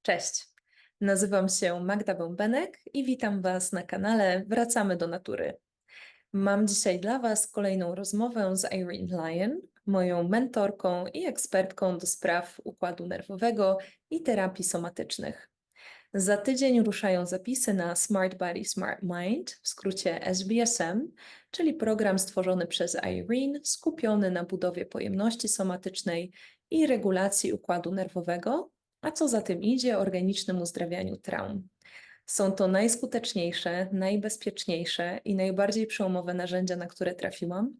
Cześć, nazywam się Magda Bębenek i witam Was na kanale Wracamy do Natury. Mam dzisiaj dla Was kolejną rozmowę z Irene Lyon, moją mentorką i ekspertką do spraw układu nerwowego i terapii somatycznych. Za tydzień ruszają zapisy na SmartBody SmartMind, w skrócie SBSM, czyli program stworzony przez Irene, skupiony na budowie pojemności somatycznej i regulacji układu nerwowego, a co za tym idzie, organicznym uzdrawianiu traum. Są to najskuteczniejsze, najbezpieczniejsze i najbardziej przełomowe narzędzia, na które trafiłam,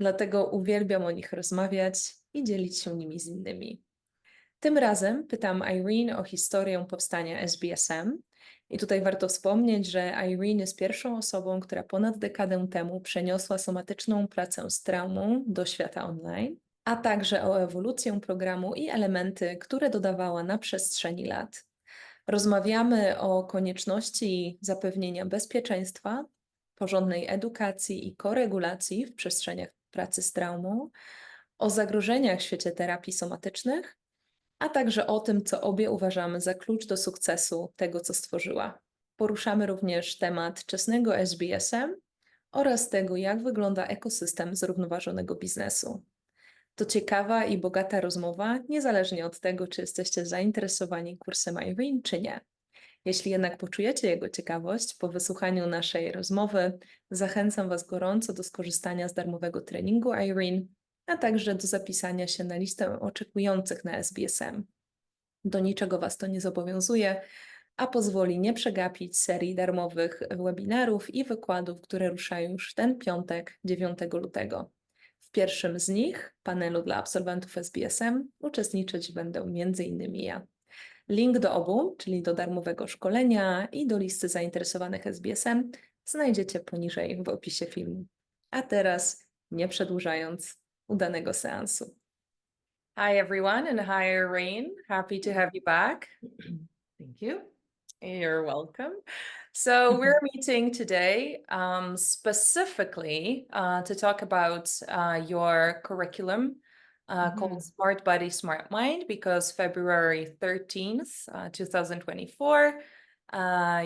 dlatego uwielbiam o nich rozmawiać i dzielić się nimi z innymi. Tym razem pytam Irene o historię powstania SBSM i tutaj warto wspomnieć, że Irene jest pierwszą osobą, która ponad dekadę temu przeniosła somatyczną pracę z traumą do świata online, a także o ewolucję programu i elementy, które dodawała na przestrzeni lat. Rozmawiamy o konieczności zapewnienia bezpieczeństwa, porządnej edukacji i koregulacji w przestrzeniach pracy z traumą, o zagrożeniach w świecie terapii somatycznych, a także o tym, co obie uważamy za klucz do sukcesu tego, co stworzyła. Poruszamy również temat wczesnego SBSM oraz tego, jak wygląda ekosystem zrównoważonego biznesu. To ciekawa i bogata rozmowa, niezależnie od tego, czy jesteście zainteresowani kursem Irene, czy nie. Jeśli jednak poczujecie jego ciekawość po wysłuchaniu naszej rozmowy, zachęcam Was gorąco do skorzystania z darmowego treningu Irene, a także do zapisania się na listę oczekujących na SBSM. Do niczego Was to nie zobowiązuje, a pozwoli nie przegapić serii darmowych webinarów i wykładów, które ruszają już w ten piątek, 9 lutego. W pierwszym z nich, panelu dla absolwentów SBSM, uczestniczyć będę m.in. ja. Link do obu, czyli do darmowego szkolenia i do listy zainteresowanych SBSM, znajdziecie poniżej w opisie filmu. A teraz, nie przedłużając, udanego seansu. Hi everyone and hi Irene. Happy to have you back. Thank you. You're welcome. So we're meeting today specifically to talk about your curriculum called SmartBody SmartMind, because February 13th, 2024,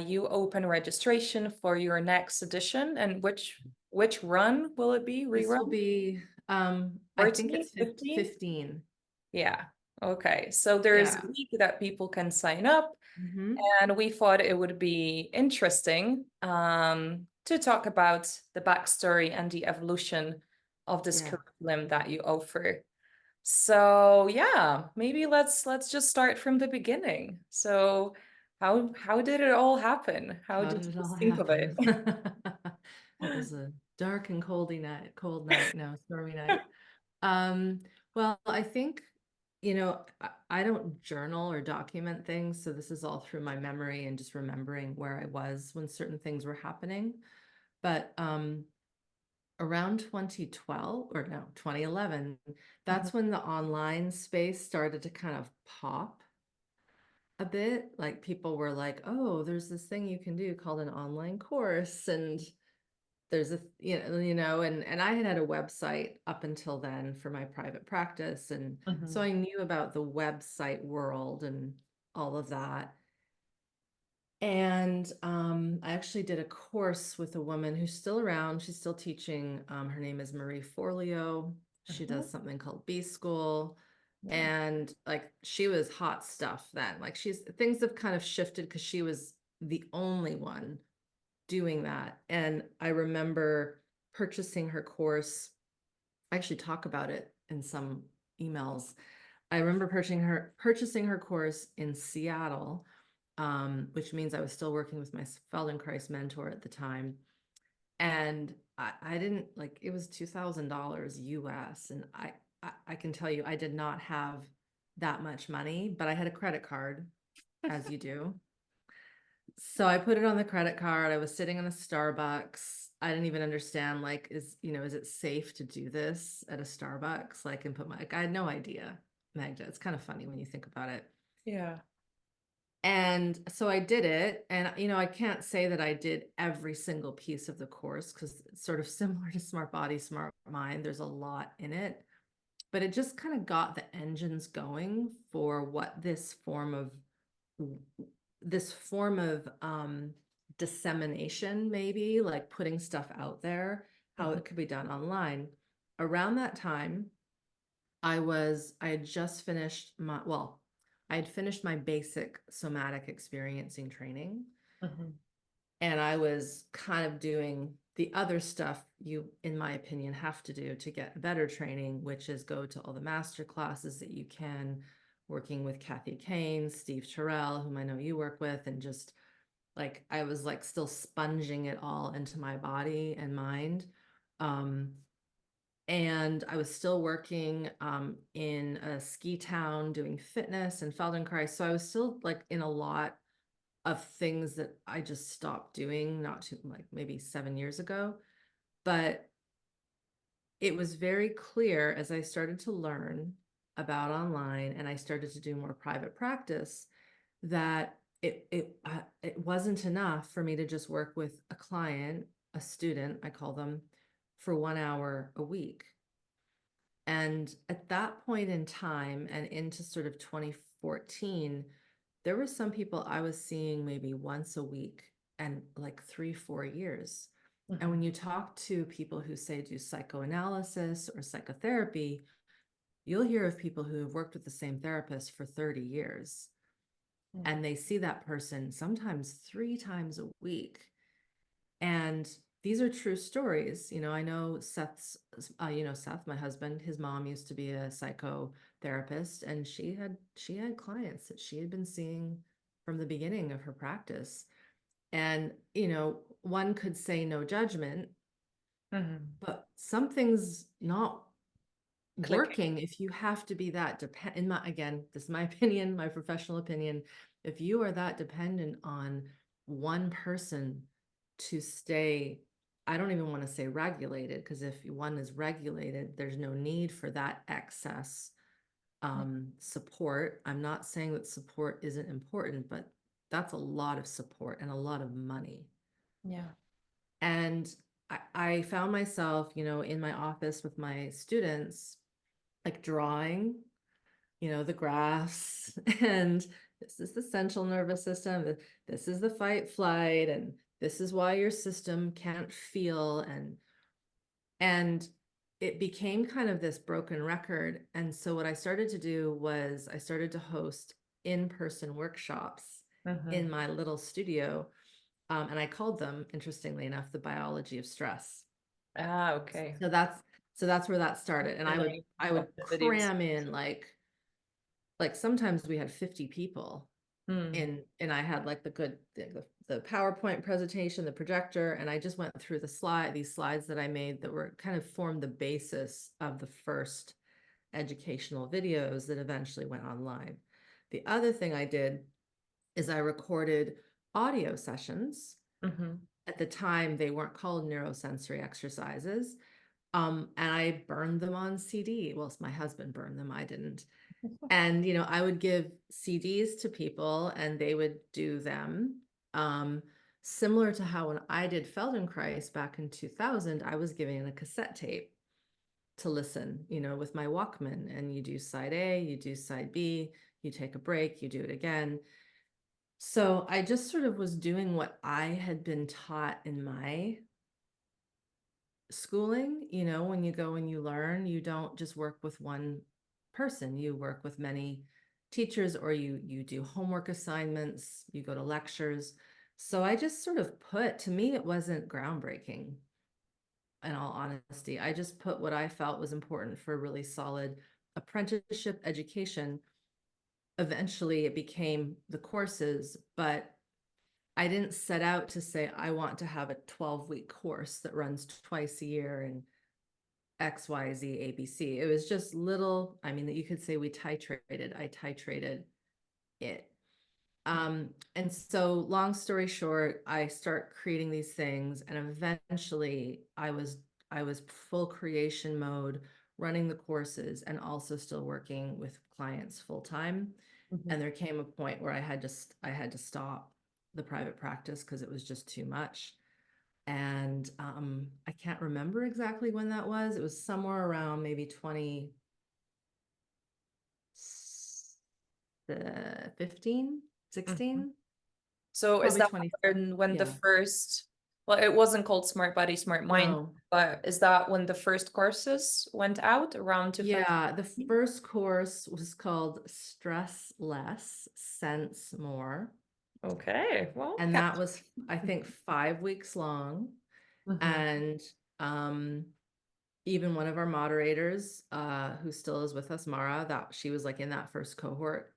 you open registration for your next edition. And which run will it be? Rerun? This will be, I think it's 15. Yeah. Okay. So there's a week that people can sign up. And we thought it would be interesting to talk about the backstory and the evolution of this curriculum that you offer. So yeah, maybe let's just start from the beginning. So how did it all happen? How did you think of it? It was a dark and cold night, stormy night. Well, I think, I don't journal or document things, so this is all through my memory and just remembering where I was when certain things were happening. But around 2011, that's when the online space started to kind of pop a bit. Like people were like, oh, there's this thing you can do called an online course, and there's and I had a website up until then for my private practice, and so I knew about the website world and all of that. And I actually did a course with a woman who's still around. She's still teaching. Her name is Marie Forleo. She does something called B School. And like, she was hot stuff then. Like, things have kind of shifted because she was the only one doing that. And I remember purchasing her course. I actually talk about it in some emails. I remember purchasing her course in Seattle, which means I was still working with my Feldenkrais mentor at the time. And I didn't, like, it was $2,000 US. And I can tell you, I did not have that much money, but I had a credit card, as you do. So I put it on the credit card. I was sitting in a Starbucks. I didn't even understand, like, is it safe to do this at a Starbucks? Like, and I had no idea, Magda. It's kind of funny when you think about it. Yeah. And so I did it. And, I can't say that I did every single piece of the course because it's sort of similar to SmartBody SmartMind. There's a lot in it, but it just kind of got the engines going for what this form of this form of dissemination, maybe like putting stuff out there, how it could be done online. Around that time, I had just finished I had finished my basic somatic experiencing training. And I was kind of doing the other stuff you, in my opinion, have to do to get better training, which is go to all the master classes that you can, working with Kathy Kain, Steve Terrell, whom I know you work with, and just like I was like still sponging it all into my body and mind. And I was still working in a ski town doing fitness and Feldenkrais. So I was still like in a lot of things that I just stopped doing, not too, like maybe 7 years ago. But it was very clear as I started to learn about online and I started to do more private practice that it wasn't enough for me to just work with a client, a student, I call them, for 1 hour a week. And at that point in time and into sort of 2014, there were some people I was seeing maybe once a week and like 3-4 years. And when you talk to people who say do psychoanalysis or psychotherapy, you'll hear of people who have worked with the same therapist for 30 years. And they see that person sometimes 3 times a week. And these are true stories. You know, I know Seth's, Seth, my husband, his mom used to be a psychotherapist, and she had clients that she had been seeing from the beginning of her practice. And, you know, one could say no judgment, but something's not working if you have to be that dependent. Again, this is my opinion, my professional opinion. If you are that dependent on one person to stay, I don't even want to say regulated, because if one is regulated, there's no need for that excess support. I'm not saying that support isn't important, but that's a lot of support and a lot of money. Yeah. And I found myself, you know, in my office with my students, like drawing, you know, the graphs, and this is the central nervous system, this is the fight flight, and this is why your system can't feel, and it became kind of this broken record. And so what I started to do was I started to host in-person workshops in my little studio, and I called them, interestingly enough, the biology of stress. Okay. So that's where that started. And I would cram in like sometimes we had 50 people and I had like the PowerPoint presentation, the projector, and I just went through these slides that I made that were kind of formed the basis of the first educational videos that eventually went online. The other thing I did is I recorded audio sessions. At the time, they weren't called neurosensory exercises. And I burned them on CD. Well, my husband burned them, I didn't. And, you know, I would give CDs to people and they would do them. Similar to how when I did Feldenkrais back in 2000, I was giving a cassette tape to listen, you know, with my Walkman, and you do side A, you do side B, you take a break, you do it again. So I just sort of was doing what I had been taught in my schooling. You know, when you go and you learn, you don't just work with one person, you work with many teachers, or you do homework assignments, you go to lectures. So I just sort of to me, it wasn't groundbreaking, in all honesty. I just put what I felt was important for a really solid apprenticeship education. Eventually it became the courses, but I didn't set out to say, I want to have a 12-week course that runs twice a year and X, Y, Z, ABC. It was just little, I mean, that you could say I titrated it. And so long story short, I start creating these things, and eventually I was full creation mode, running the courses and also still working with clients full time. And there came a point where I had to stop the private practice because it was just too much. And I can't remember exactly when that was. It was somewhere around maybe 2015. 16, So is probably that 20. when the Yeah. first, well, it wasn't called SmartBody SmartMind, No. but is that when the first courses went out around 2000? Yeah, the first course was called Stress Less, Sense More. Okay, well, And that was, I think, 5 weeks long. Mhm. And even one of our moderators, who still is with us, Mara, that she was like in that first cohort.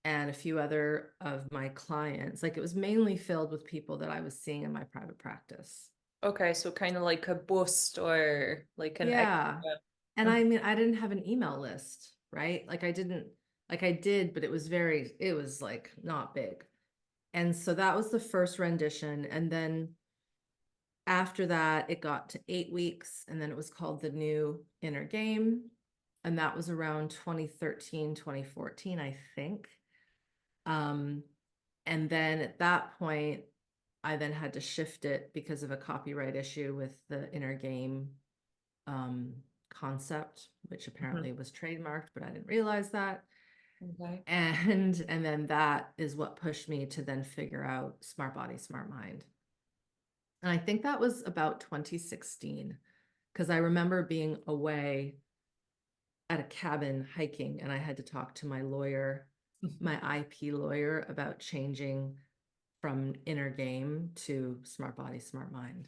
And a few other of my clients, like it was mainly filled with people that I was seeing in my private practice. Okay, so kind of like a boost or like an Yeah. extra. And I mean, I didn't have an email list, right? Like I didn't, like I did, but it was like not big. And so that was the first rendition. And then after that, it got to 8 weeks, and then it was called the New Inner Game. And that was around 2013, 2014, I think. And then at that point, I then had to shift it because of a copyright issue with the Inner Game concept, which apparently was trademarked, but I didn't realize that. Okay. And then that is what pushed me to then figure out SmartBody SmartMind. And I think that was about 2016, because I remember being away at a cabin hiking, and I had to talk to my lawyer, my IP lawyer, about changing from Inner Game to SmartBody SmartMind.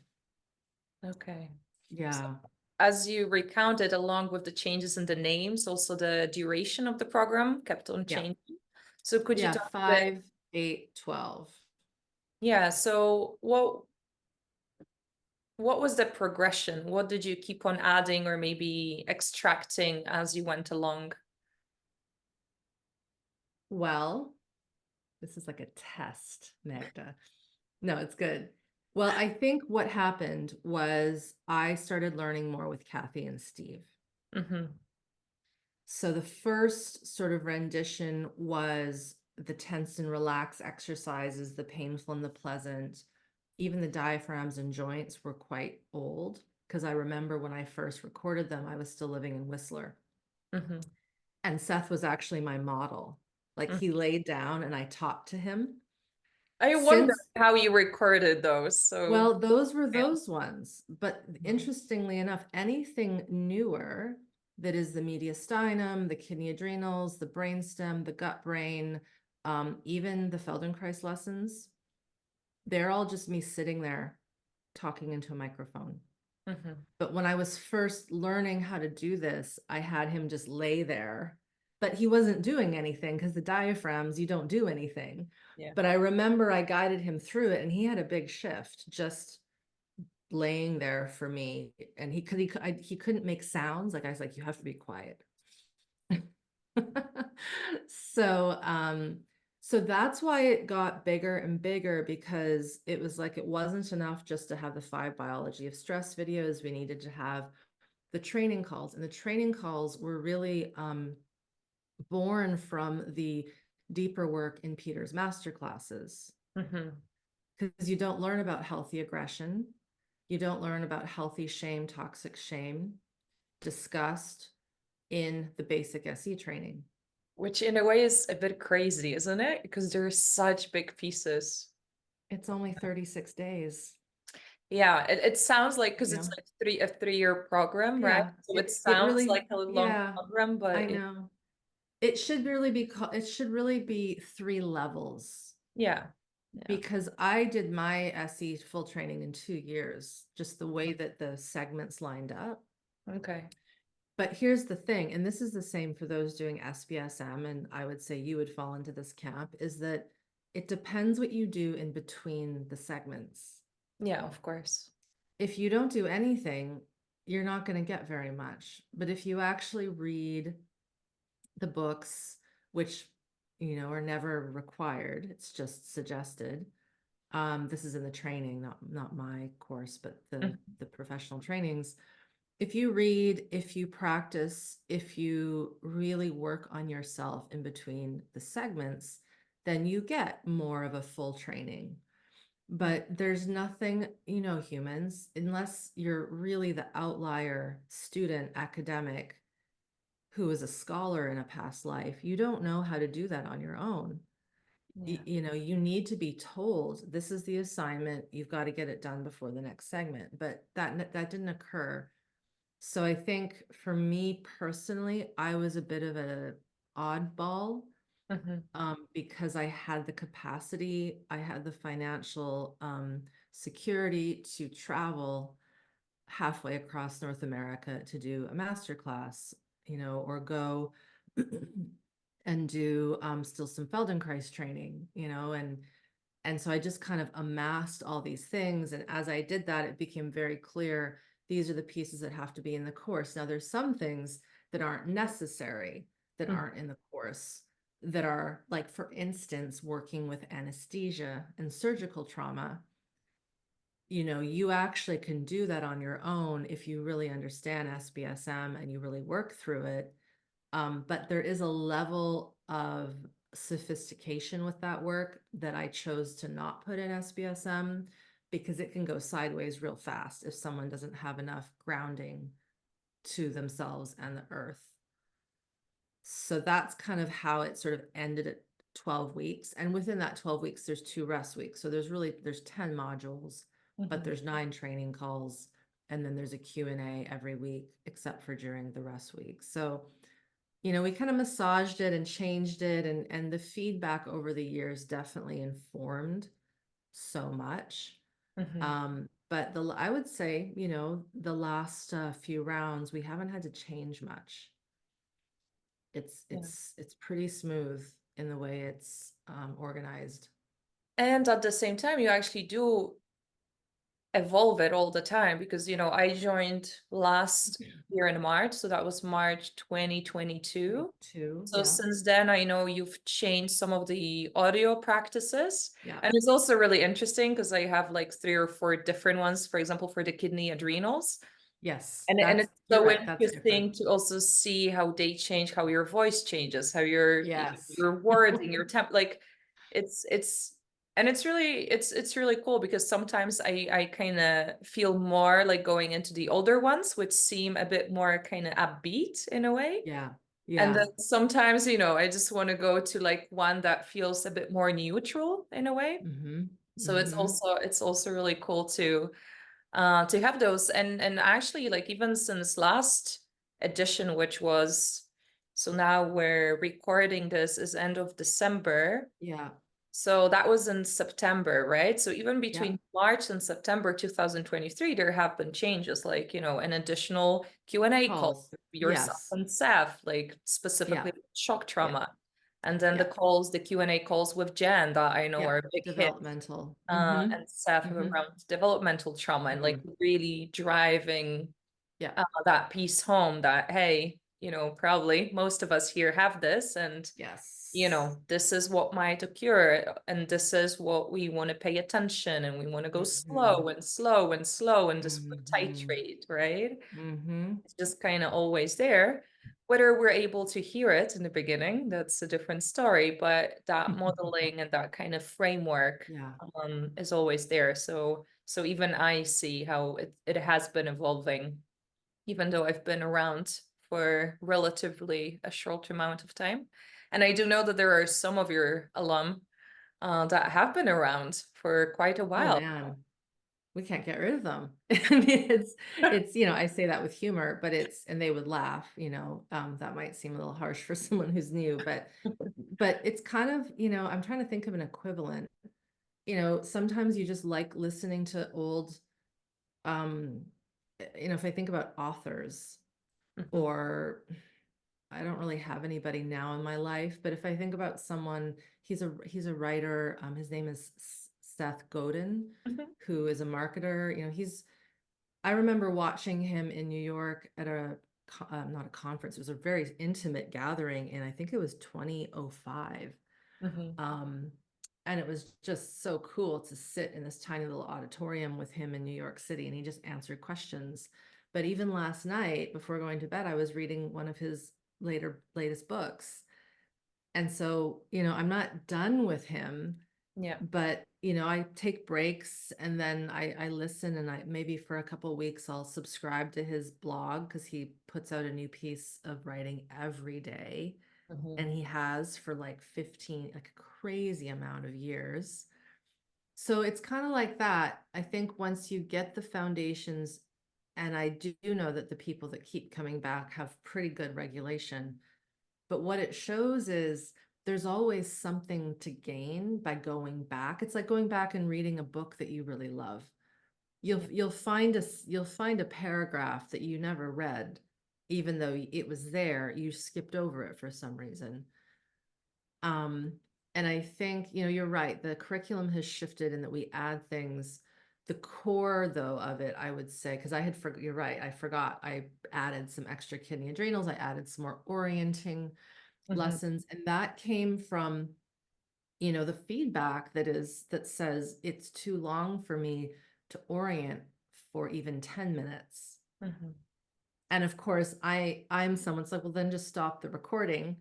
Okay. Yeah. As you recounted, along with the changes in the names, also the duration of the program kept on Yeah. changing. So could you Yeah. talk a bit? 5, 8, 12. Yeah, so what was the progression? What did you keep on adding or maybe extracting as you went along? Well, this is like a test, Magda. No, it's good. Well, I think what happened was I started learning more with Kathy and Steve. Mm-hmm. So the first sort of rendition was the tense and relax exercises, the painful and the pleasant. Even the diaphragms and joints were quite old, because I remember when I first recorded them, I was still living in Whistler. Mm-hmm. And Seth was actually my model. Like he laid down and I talked to him. I wonder Since, how you recorded those. So well, those were yeah. those ones. But interestingly enough, anything newer that is the mediastinum, the kidney adrenals, the brainstem, the gut brain, even the Feldenkrais lessons, they're all just me sitting there talking into a microphone. Mm-hmm. But when I was first learning how to do this, I had him just lay there, but he wasn't doing anything because the diaphragms, you don't do anything. Yeah. But I remember I guided him through it, and he had a big shift just laying there for me. And he couldn't make sounds. Like I was like, you have to be quiet. So, so that's why it got bigger and bigger, because it was like, it wasn't enough just to have the 5 biology of stress videos. We needed to have the training calls, and the training calls were really born from the deeper work in Peter's master classes. Mm-hmm. Because you don't learn about healthy aggression. You don't learn about healthy shame, toxic shame, disgust in the basic SE training. Which in a way is a bit crazy, isn't it? Because they're such big pieces. It's only 36 days. Yeah, it sounds like because You it's know? like a 3-year program, right? Yeah, So it it sounds really, like a long yeah, program, I but know. It should really be called, it should really be 3 levels, yeah. Yeah. because I did my SE full training in 2 years, just the way that the segments lined up. Okay. But here's the thing, and this is the same for those doing SBSM, and I would say you would fall into this camp, is that it depends what you do in between the segments. Yeah, of course. If you don't do anything, you're not going to get very much. But if you actually read the books, which, are never required, it's just suggested. This is in the training, not my course, but the professional trainings. If you read, if you practice, if you really work on yourself in between the segments, then you get more of a full training. But there's nothing, humans, unless you're really the outlier student academic who is a scholar in a past life, you don't know how to do that on your own. you know, you need to be told this is the assignment, you've got to get it done before the next segment, but that didn't occur. So I think for me personally, I was a bit of an oddball, because I had the capacity, I had the financial security to travel halfway across North America to do a master class, you know, or go and do still some Feldenkrais training, you know, and so I just kind of amassed all these things. And as I did that, it became very clear these are the pieces that have to be in the course. Now, there's some things that aren't necessary, that aren't in the course, that are, like, for instance, working with anesthesia and surgical trauma. You know, you actually can do that on your own if you really understand SBSM and you really work through it. But there is a level of sophistication with that work that I chose to not put in SBSM, because it can go sideways real fast if someone doesn't have enough grounding to themselves and the earth. So that's kind of how it sort of ended at 12 weeks. And within that 12 weeks, there's 2 rest weeks. So there's 10 modules, but there's 9 training calls. And then there's a Q&A every week, except for during the rest week. So, you know, we kind of massaged it and changed it. And the feedback over the years definitely informed so much. But I would say, you know, the last few rounds, we haven't had to change much. It's pretty smooth in the way it's organized. And at the same time, you actually do evolve it all the time, because, you know, I joined last year in March, so that was March 2022. So Yeah. since then, I know you've changed some of the audio practices. Yeah. And it's also really interesting because I have like 3 or 4 different ones, for example, for the kidney adrenals. Yes. And it's You're so right. That's interesting different. to also see how they change, how your voice changes, how your Yes. your wording, your temp, like it's and it's really cool, because sometimes I kind of feel more like going into the older ones, which seem a bit more kind of upbeat in a way. Yeah. And Yeah. then sometimes, you know, I just want to go to like one that feels a bit more neutral in a way. So it's also really cool to have those. And actually, like, even since last edition, which was, so now we're recording this is end of December. Yeah. So that was in September, right? So even Yeah. between March and September 2023, there have been changes, like, you know, an additional Q&A call Calls. with yourself Yes. and Seth, like Yeah. specifically shock Yeah. trauma. And then Yeah. the Q&A calls with Jen that I know Yeah. are a big hit. Developmental. And Seth around developmental trauma and like really driving Yeah. that piece home that, hey, you know, probably most of us here have this, and Yes. you know, this is what might occur, and this is what we want to pay attention, and we want to go slow and slow and slow and just titrate, right? It's just kind of always there. Whether we're able to hear it in the beginning, that's a different story, but that modeling and that kind of framework Yeah. is always there. So even I see how it has been evolving, even though I've been around for relatively a short amount of time. And I do know that there are some of your alum that have been around for quite a Oh while. man, we can't get rid of them. I mean, it's, you know, I say that with humor, but and they would laugh, you know, that might seem a little harsh for someone who's new, but it's kind of, you know, I'm trying to think of an equivalent. You know, sometimes you just like listening to old, you know, if I think about authors, or I don't really have anybody now in my life, but if I think about someone, he's a writer. His name is Seth Godin, who is a marketer. You know, I remember watching him in New York at not a conference. It was a very intimate gathering, and I think it was 2005. And it was just so cool to sit in this tiny little auditorium with him in New York City, and he just answered questions. But even last night, before going to bed, I was reading one of his latest books. And so, you know, I'm not done with him. Yeah. But, you know, I take breaks, and then I listen, and maybe for a couple of weeks I'll subscribe to his blog, because he puts out a new piece of writing every day. and he has for like 15, like a crazy amount of years. So it's kind of like that. I think once you get the foundations, and I do know that the people that keep coming back have pretty good regulation, but what it shows is there's always something to gain by going back. It's like going back and reading a book that you really love. You'll find a paragraph that you never read, even though it was there, you skipped over it for some reason. And I think, you're right, the curriculum has shifted in that we add things. The core, though, of it, I would say, because you're right, I forgot, I added some extra kidney adrenals, I added some more orienting lessons, and that came from, the feedback that says it's too long for me to orient for even 10 minutes. And of course, I'm someone's like, well, then just stop the recording,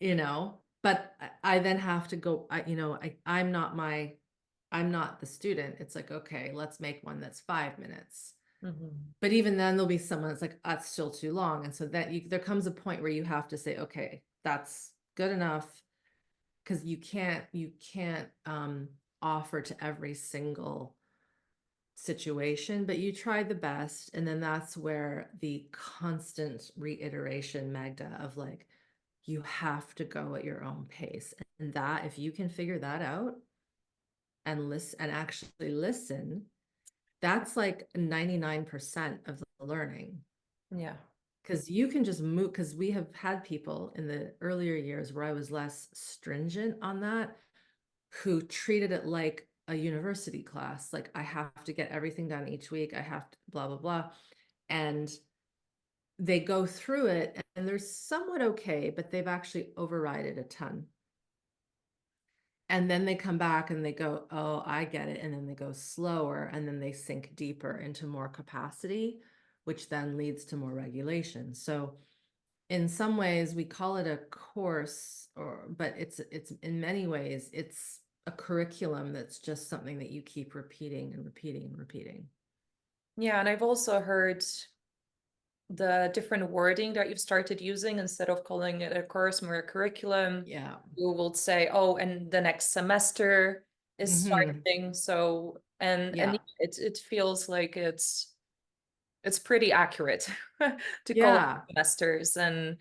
but I then have to go, I'm not the student. It's like, okay, let's make one that's 5 minutes. But even then there'll be someone that's like, that's still too long. And so there comes a point where you have to say, okay, that's good enough. Because you can't offer to every single situation, but you try the best. And then that's where the constant reiteration, Magda, of like, you have to go at your own pace. And that, if you can figure that out and listen and actually listen, that's like 99% of the learning. Yeah. Because you can just move, because we have had people in the earlier years where I was less stringent on that, who treated it like a university class. Like, I have to get everything done each week. I have to blah, blah, blah. And they go through it and they're somewhat okay, but they've actually overridden a ton. And then they come back and they go, oh, I get it. And then they go slower and then they sink deeper into more capacity, which then leads to more regulation. So in some ways we call it a course, but it's in many ways, it's a curriculum that's just something that you keep repeating and repeating and repeating. Yeah, and I've also heard the different wording that you've started using. Instead of calling it a course, more a curriculum. Yeah. You will say, oh, and the next semester is starting. So, and it feels like it's pretty accurate to call it semesters. And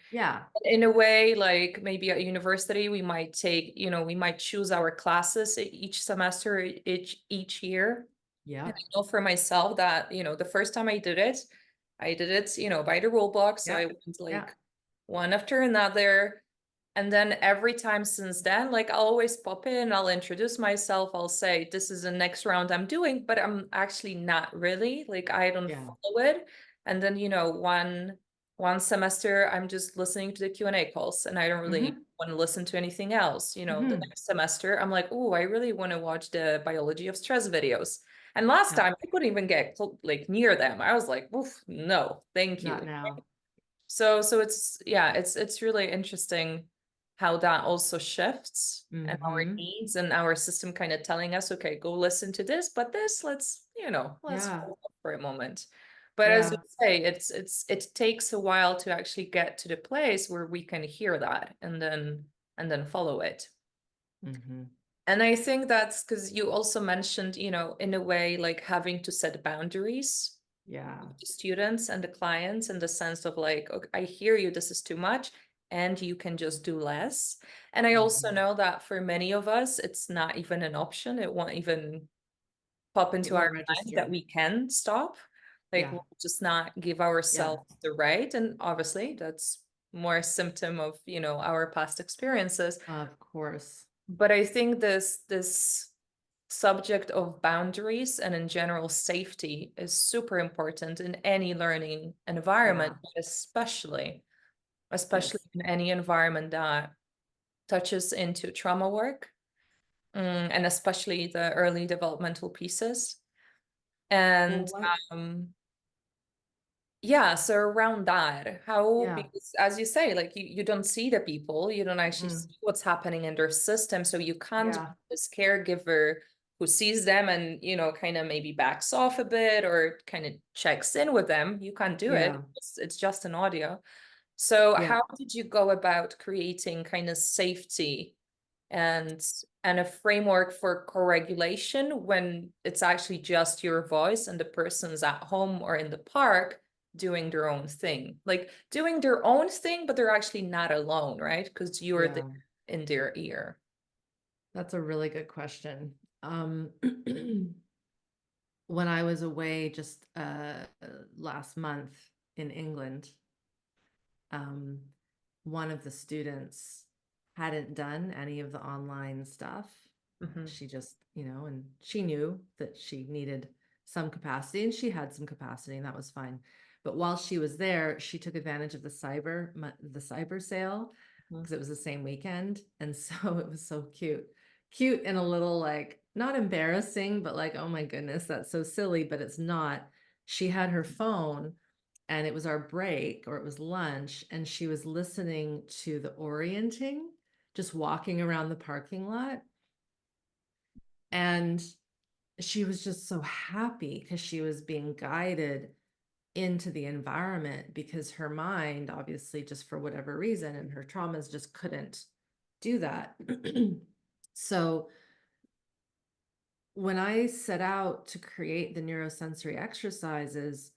in a way, like maybe at university, we might we might choose our classes each semester, each year. Yeah. And I know for myself that, the first time I did it, by the rule book. So I went like one after another. And then every time since then, like I'll always pop in, I'll introduce myself, I'll say, this is the next round I'm doing, but I'm actually not really, like I don't follow it. And then, one semester, I'm just listening to the Q&A calls and I don't really want to listen to anything else. The next semester, I'm like, oh, I really want to watch the biology of stress videos. And last time I couldn't even get like near them. I was like, oof, no, thank you. Not now. So it's really interesting how that also shifts and our needs and our system kind of telling us, okay, go listen to this, but this, let's hold up for a moment. But as you say, it takes a while to actually get to the place where we can hear that and then follow it. And I think that's because you also mentioned, in a way, like having to set boundaries. With the students and the clients, in the sense of like, okay, I hear you, this is too much, and you can just do less. And I also know that for many of us, it's not even an option. It won't even pop into our mind that we can stop. Like, we'll just not give ourselves the right. And obviously, that's more a symptom of, our past experiences. Of course. But I think this subject of boundaries and in general safety is super important in any learning environment, especially in any environment that touches into trauma work, and especially the early developmental pieces. And so around that, because as you say, like you don't see the people, you don't actually see what's happening in their system, so you can't be this caregiver who sees them and kind of maybe backs off a bit or kind of checks in with them. You can't do it. It's just an audio. So Yeah. how did you go about creating kind of safety and a framework for co-regulation when it's actually just your voice and the person's at home or in the park doing their own thing? Like doing their own thing, but they're actually not alone, right? Because you're Yeah. in their ear. That's a really good question. Um, when I was away just last month in England, um, one of the students hadn't done any of the online stuff. Mhm. She just, and she knew that she needed some capacity and she had some capacity and that was fine. But while she was there, she took advantage of the cyber sale Mhm. because it was the same weekend. And so it was so cute. Cute and a little like not embarrassing, but like, oh my goodness, that's so silly, but it's not. She had her phone and it was our break or it was lunch and she was listening to the orienting, just walking around the parking lot. And she was just so happy because she was being guided into the environment because her mind, obviously, just for whatever reason, and her traumas just couldn't do that. So when I set out to create the neurosensory exercises,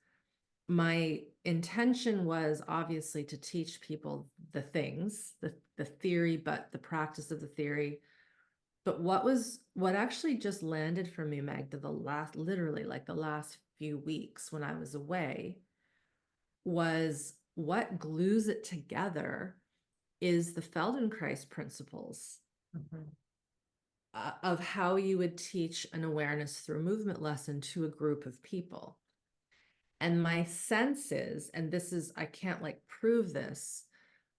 my intention was obviously to teach people the things, the theory, but the practice of the theory. But what actually just landed for me, Magda, literally like the last few weeks when I was away, was what glues it together is the Feldenkrais principles Mhm. of how you would teach an awareness through movement lesson to a group of people. And my sense is, and this is, I can't like prove this,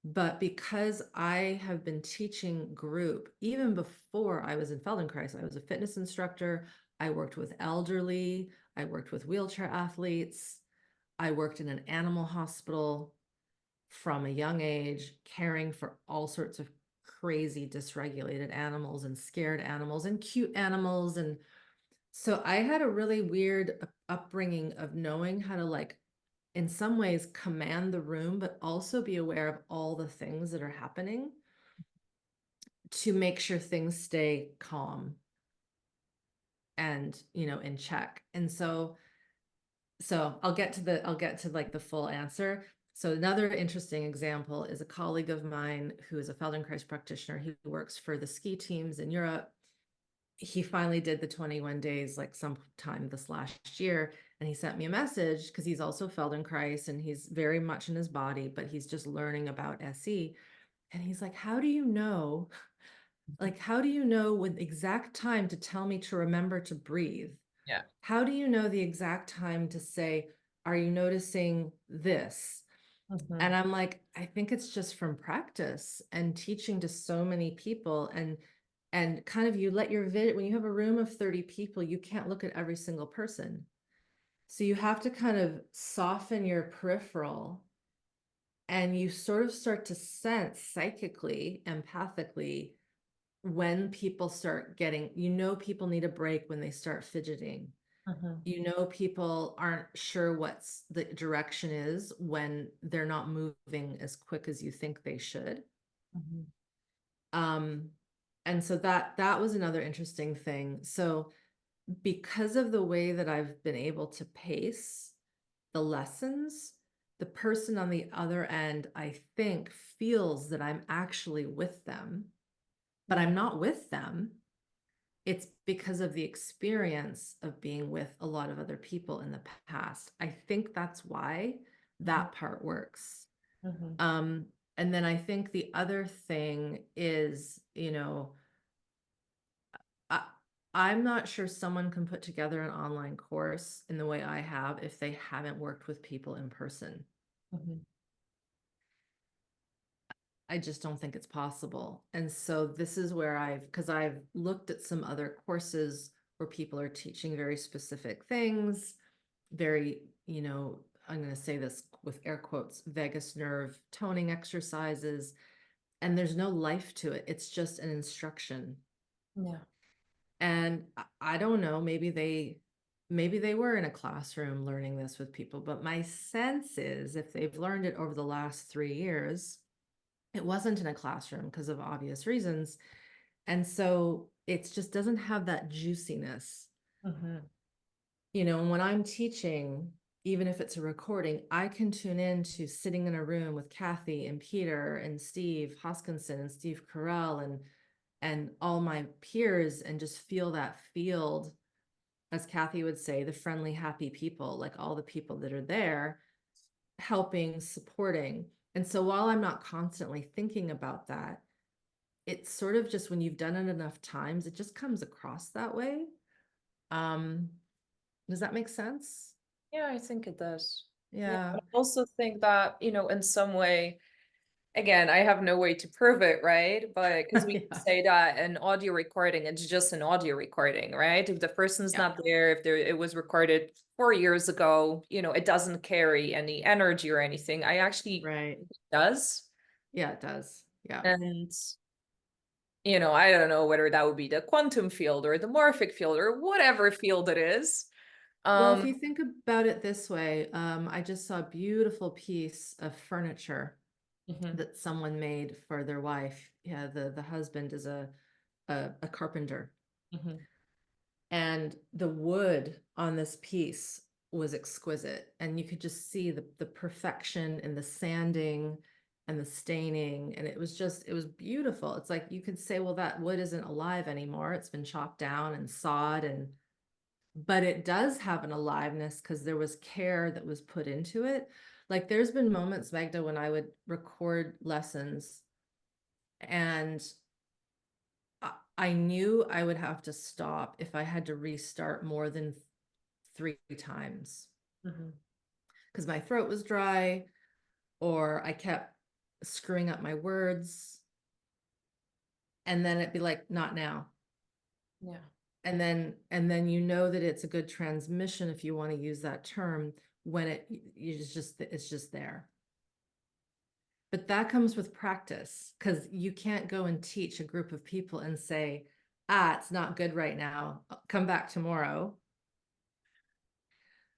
but because I have been teaching group, even before I was in Feldenkrais, I was a fitness instructor. I worked with elderly. I worked with wheelchair athletes. I worked in an animal hospital from a young age, caring for all sorts of crazy dysregulated animals and scared animals and cute animals. And so I had a really weird upbringing of knowing how to like, in some ways, command the room, but also be aware of all the things that are happening to make sure things stay calm and, in check. And so I'll get to like the full answer. So another interesting example is a colleague of mine who is a Feldenkrais practitioner. He works for the ski teams in Europe. He finally did the 21 days like sometime this last year. And he sent me a message because he's also Feldenkrais and he's very much in his body, but he's just learning about SE. And he's like, how do you know? Like, how do you know with exact time to tell me to remember to breathe? Yeah. How do you know the exact time to say, are you noticing this? Mhm. And I'm like, I think it's just from practice and teaching to so many people and kind of you let your when you have a room of 30 people, you can't look at every single person. So you have to kind of soften your peripheral and you sort of start to sense psychically, empathically when people start getting, people need a break when they start fidgeting. Mhm. People aren't sure what's the direction is when they're not moving as quick as you think they should. Mhm. Um, and so that was another interesting thing. So because of the way that I've been able to pace the lessons, the person on the other end, I think, feels that I'm actually with them, but I'm not with them. It's because of the experience of being with a lot of other people in the past. I think that's why that part works. Mhm. Um, and then I think the other thing is, I, I'm not sure someone can put together an online course in the way I have if they haven't worked with people in person. Mhm. I just don't think it's possible. And so this is where because I've looked at some other courses where people are teaching very specific things, very, I'm going to say this with air quotes, vagus nerve toning exercises, and there's no life to it. It's just an instruction. Yeah. And I don't know, maybe maybe they were in a classroom learning this with people, but my sense is if they've learned it over the last 3 years, it wasn't in a classroom because of obvious reasons. And so it just doesn't have that juiciness. You know, when I'm teaching, even if it's a recording, I can tune in to sitting in a room with Kathy and Peter and Steve Hoskinson and Steve Carell and all my peers and just feel that field, as Kathy would say, the friendly, happy people, like all the people that are there helping, supporting. And so while I'm not constantly thinking about that, it's sort of just when you've done it enough times, it just comes across that way. Does that make sense? Yeah, I think it does. Yeah, Yeah. I also think that, in some way, again, I have no way to prove it, right? But because we can Yeah. say that an audio recording, it's just an audio recording, right? If the person's Yeah. not there, if it was recorded 4 years ago, it doesn't carry any energy or anything. I actually Right. think it does. Yeah, it does. Yeah. And, I don't know whether that would be the quantum field or the morphic field or whatever field it is. Well, if Um, you think about it this way, I just saw a beautiful piece of furniture mhm, that someone made for their wife. Yeah, the husband is a carpenter. mhm, And the wood on this piece was exquisite. And you could just see the perfection and the sanding and the staining. And it was beautiful. It's like you could say, well, that wood isn't alive anymore. It's been chopped down and sawed but it does have an aliveness because there was care that was put into it. Like there's been moments, Magda, when I would record lessons and I knew I would have to stop if I had to restart more than 3 times mhm. because my throat was dry or I kept screwing up my words. And then it'd be like, not now. Yeah. And then you know that it's a good transmission, if you want to use that term, when it's just there. But that comes with practice because you can't go and teach a group of people and say, it's not good right now, come back tomorrow.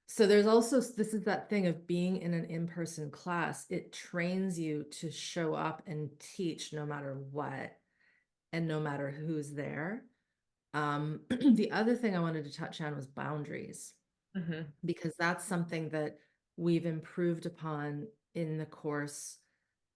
So there's also, this is that thing of being in an in-person class. It trains you to show up and teach no matter what and no matter who's there. The other thing I wanted to touch on was boundaries, Mhm. because that's something that we've improved upon in the course.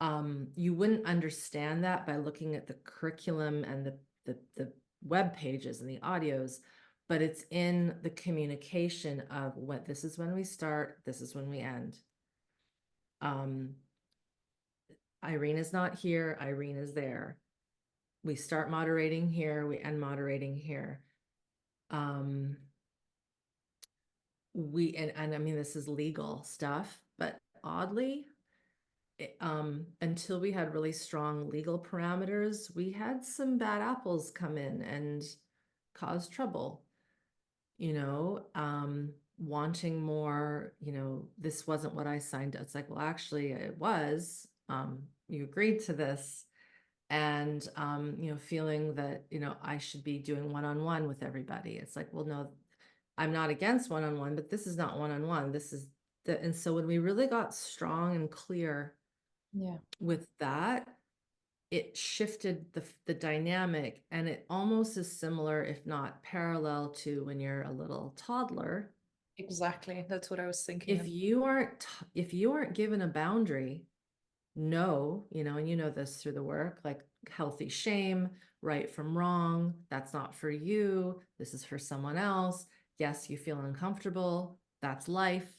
You wouldn't understand that by looking at the curriculum and the web pages and the audios, but it's in the communication of what this is when we start, this is when we end. Irene is not here, Irene is there. We start moderating here, we end moderating here. And I mean, this is legal stuff, but oddly, until we had really strong legal parameters, we had some bad apples come in and cause trouble, wanting more, this wasn't what I signed. It's like, well, actually it was, you agreed to this. And, feeling that, I should be doing one-on-one with everybody. It's like, well, no, I'm not against one-on-one, but this is not one-on-one. This is and so when we really got strong and clear Yeah. with that, it shifted the dynamic, and it almost is similar, if not parallel, to when you're a little toddler. Exactly. That's what I was thinking If of. you aren't given a boundary, no, and you know this through the work, like healthy shame, right from wrong, that's not for you, this is for someone else. Yes, you feel uncomfortable, that's life.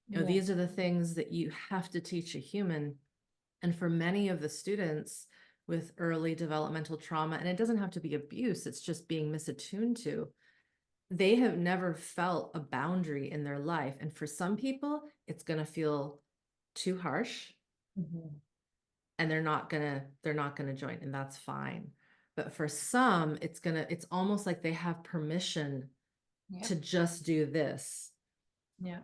Yeah. These are the things that you have to teach a human. And for many of the students with early developmental trauma, and it doesn't have to be abuse, it's just being misattuned to, they have never felt a boundary in their life. And for some people, it's going to feel too harsh Mhm. and they're not going to join, and that's fine. But for some, it's almost like they have permission Yeah. to just do this. Yeah.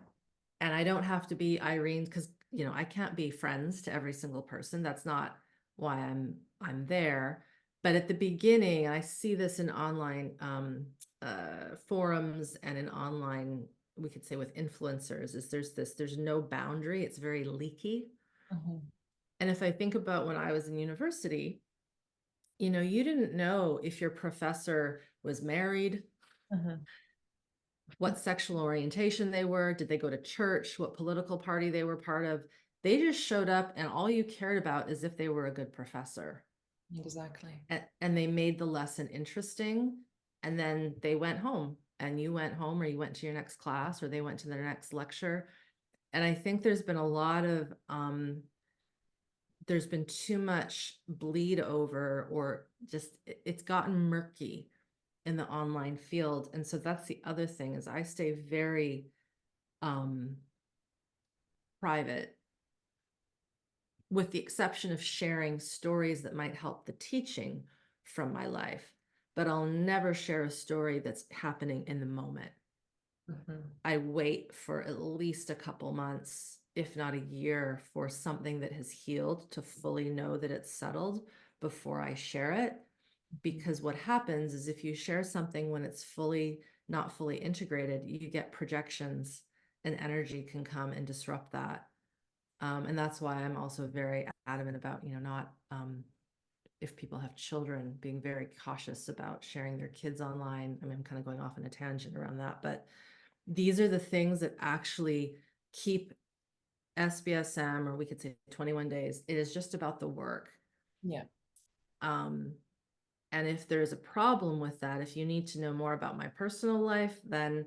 And I don't have to be Irene because I can't be friends to every single person. That's not why I'm there. But at the beginning, I see this in online forums and in online we could say with influencers is there's no boundary. It's very leaky. And if I think about when I was in university, you know, you didn't know if your professor was married, what sexual orientation they were, did they go to church, what political party they were part of. They just showed up and all you cared about is if they were a good professor. Exactly. And they made the lesson interesting. And then they went home and you went home or you went to your next class or they went to their next lecture. And I think there's been a lot of, there's been too much bleed over or just it's gotten murky in the online field. And so that's the other thing is I stay very private, with the exception of sharing stories that might help the teaching from my life, but I'll never share a story that's happening in the moment. I wait for at least a couple months, if not a year, for something that has healed to fully know that it's settled before I share it. Because what happens is if you share something when it's not fully integrated, you get projections and energy can come and disrupt that. And that's why I'm also very adamant about, you know, not, if people have children, being very cautious about sharing their kids online. I mean, I'm kind of going off on a tangent around that, but these are the things that actually keep SBSM, or we could say 21 days. It is just about the work. Yeah. And if there's a problem with that, if you need to know more about my personal life, then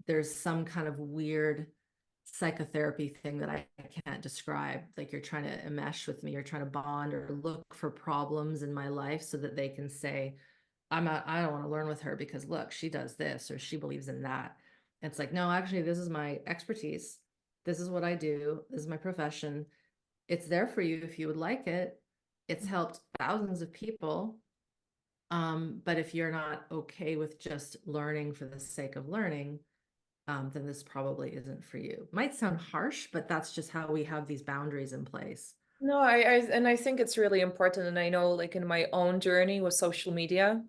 there's some kind of weird psychotherapy thing that I can't describe. Like you're trying to enmesh with me, you're trying to bond or look for problems in my life so that they can say, I don't want to learn with her because look, she does this or she believes in that. It's like, no, actually, this is my expertise. This is what I do. This is my profession. It's there for you if you would like it. It's helped thousands of people. But if you're not okay with just learning for the sake of learning, then this probably isn't for you. Might sound harsh, but that's just how we have these boundaries in place. No, and I think it's really important. And I know like in my own journey with social media,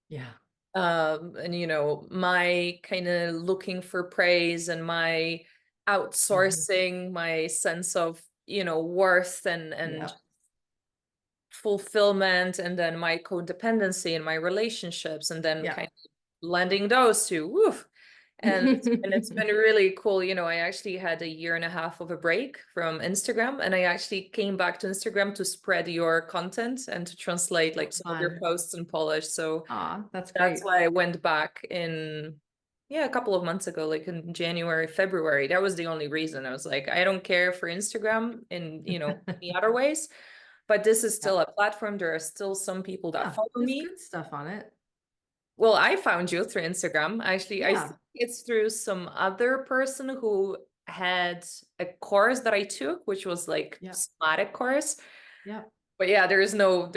Yeah. and you know, my kind of looking for praise and my outsourcing my sense of, you know, worth and Yeah. fulfillment, and then my codependency in my relationships, and then Yeah. kind of blending those two. Woof. And it's been really cool. You know, I actually had a year and a half of a break from Instagram, and I actually came back to Instagram to spread your content and to translate like some of your Fun. posts in Polish. So That's that's great. why I went back in, yeah, a couple of months ago, like in January, February. That was the only reason. I was like, I don't care for Instagram in, you know, any other ways, but this is still a platform. There are still some people that Yeah, follow there's me. good stuff on it. Well, I found you through Instagram. Actually, I Yeah. think it's through some other person who had a course that I took, which was like Yeah. somatic course. Yeah. But yeah, there is no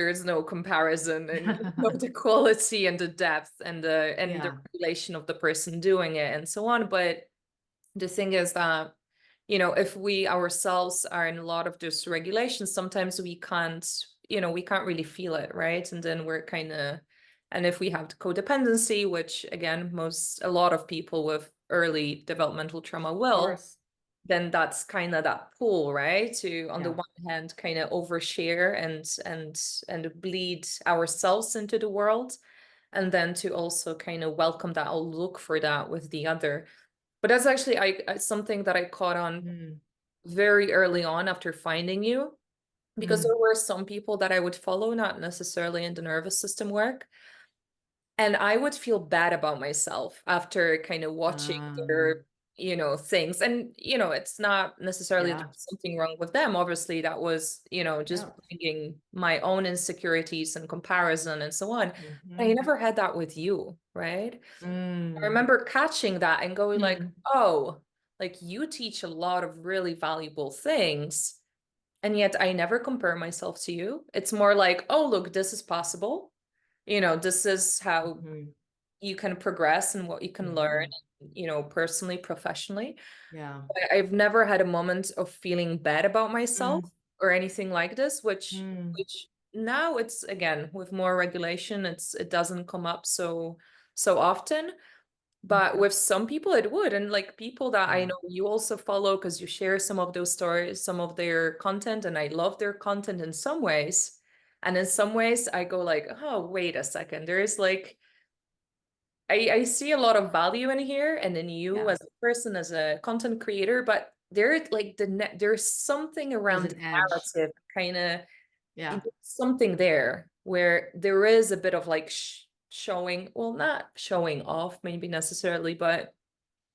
comparison in the quality and the depth and the relation of the person doing it and so on. But the thing is that, you know, if we ourselves are in a lot of dysregulation, sometimes we can't, you know, we can't really feel it, right? And then we're kind of, and if we have the codependency, which again, a lot of people with early developmental trauma will, then that's kind of that pull, right? To, on the one hand, kind of overshare and bleed ourselves into the world, and then to also kind of welcome that or look for that with the other. But that's actually something that I caught on very early on after finding you, because there were some people that I would follow, not necessarily in the nervous system work, and I would feel bad about myself after kind of watching their, you know, things. And, you know, it's not necessarily that there's something wrong with them. Obviously, that was, you know, just bringing my own insecurities and comparison and so on. I never had that with you, right? I remember catching that and going like, oh, like you teach a lot of really valuable things. And yet I never compare myself to you. It's more like, oh, look, this is possible. You know, this is how you can progress and what you can learn, you know, personally, professionally. Yeah. But I've never had a moment of feeling bad about myself or anything like this, which now it's, again, with more regulation, it doesn't come up so often. But with some people it would. And like people that I Yeah. know you also follow because you share some of those stories, some of their content, and I love their content in some ways. And in some ways I go like, oh, wait a second. There's like I see a lot of value in here and in you Yeah. as a person, as a content creator, but there's like there's something There's around an the edge. narrative, kind of Yeah. something there where there is a bit of like showing, well, not showing off maybe necessarily, but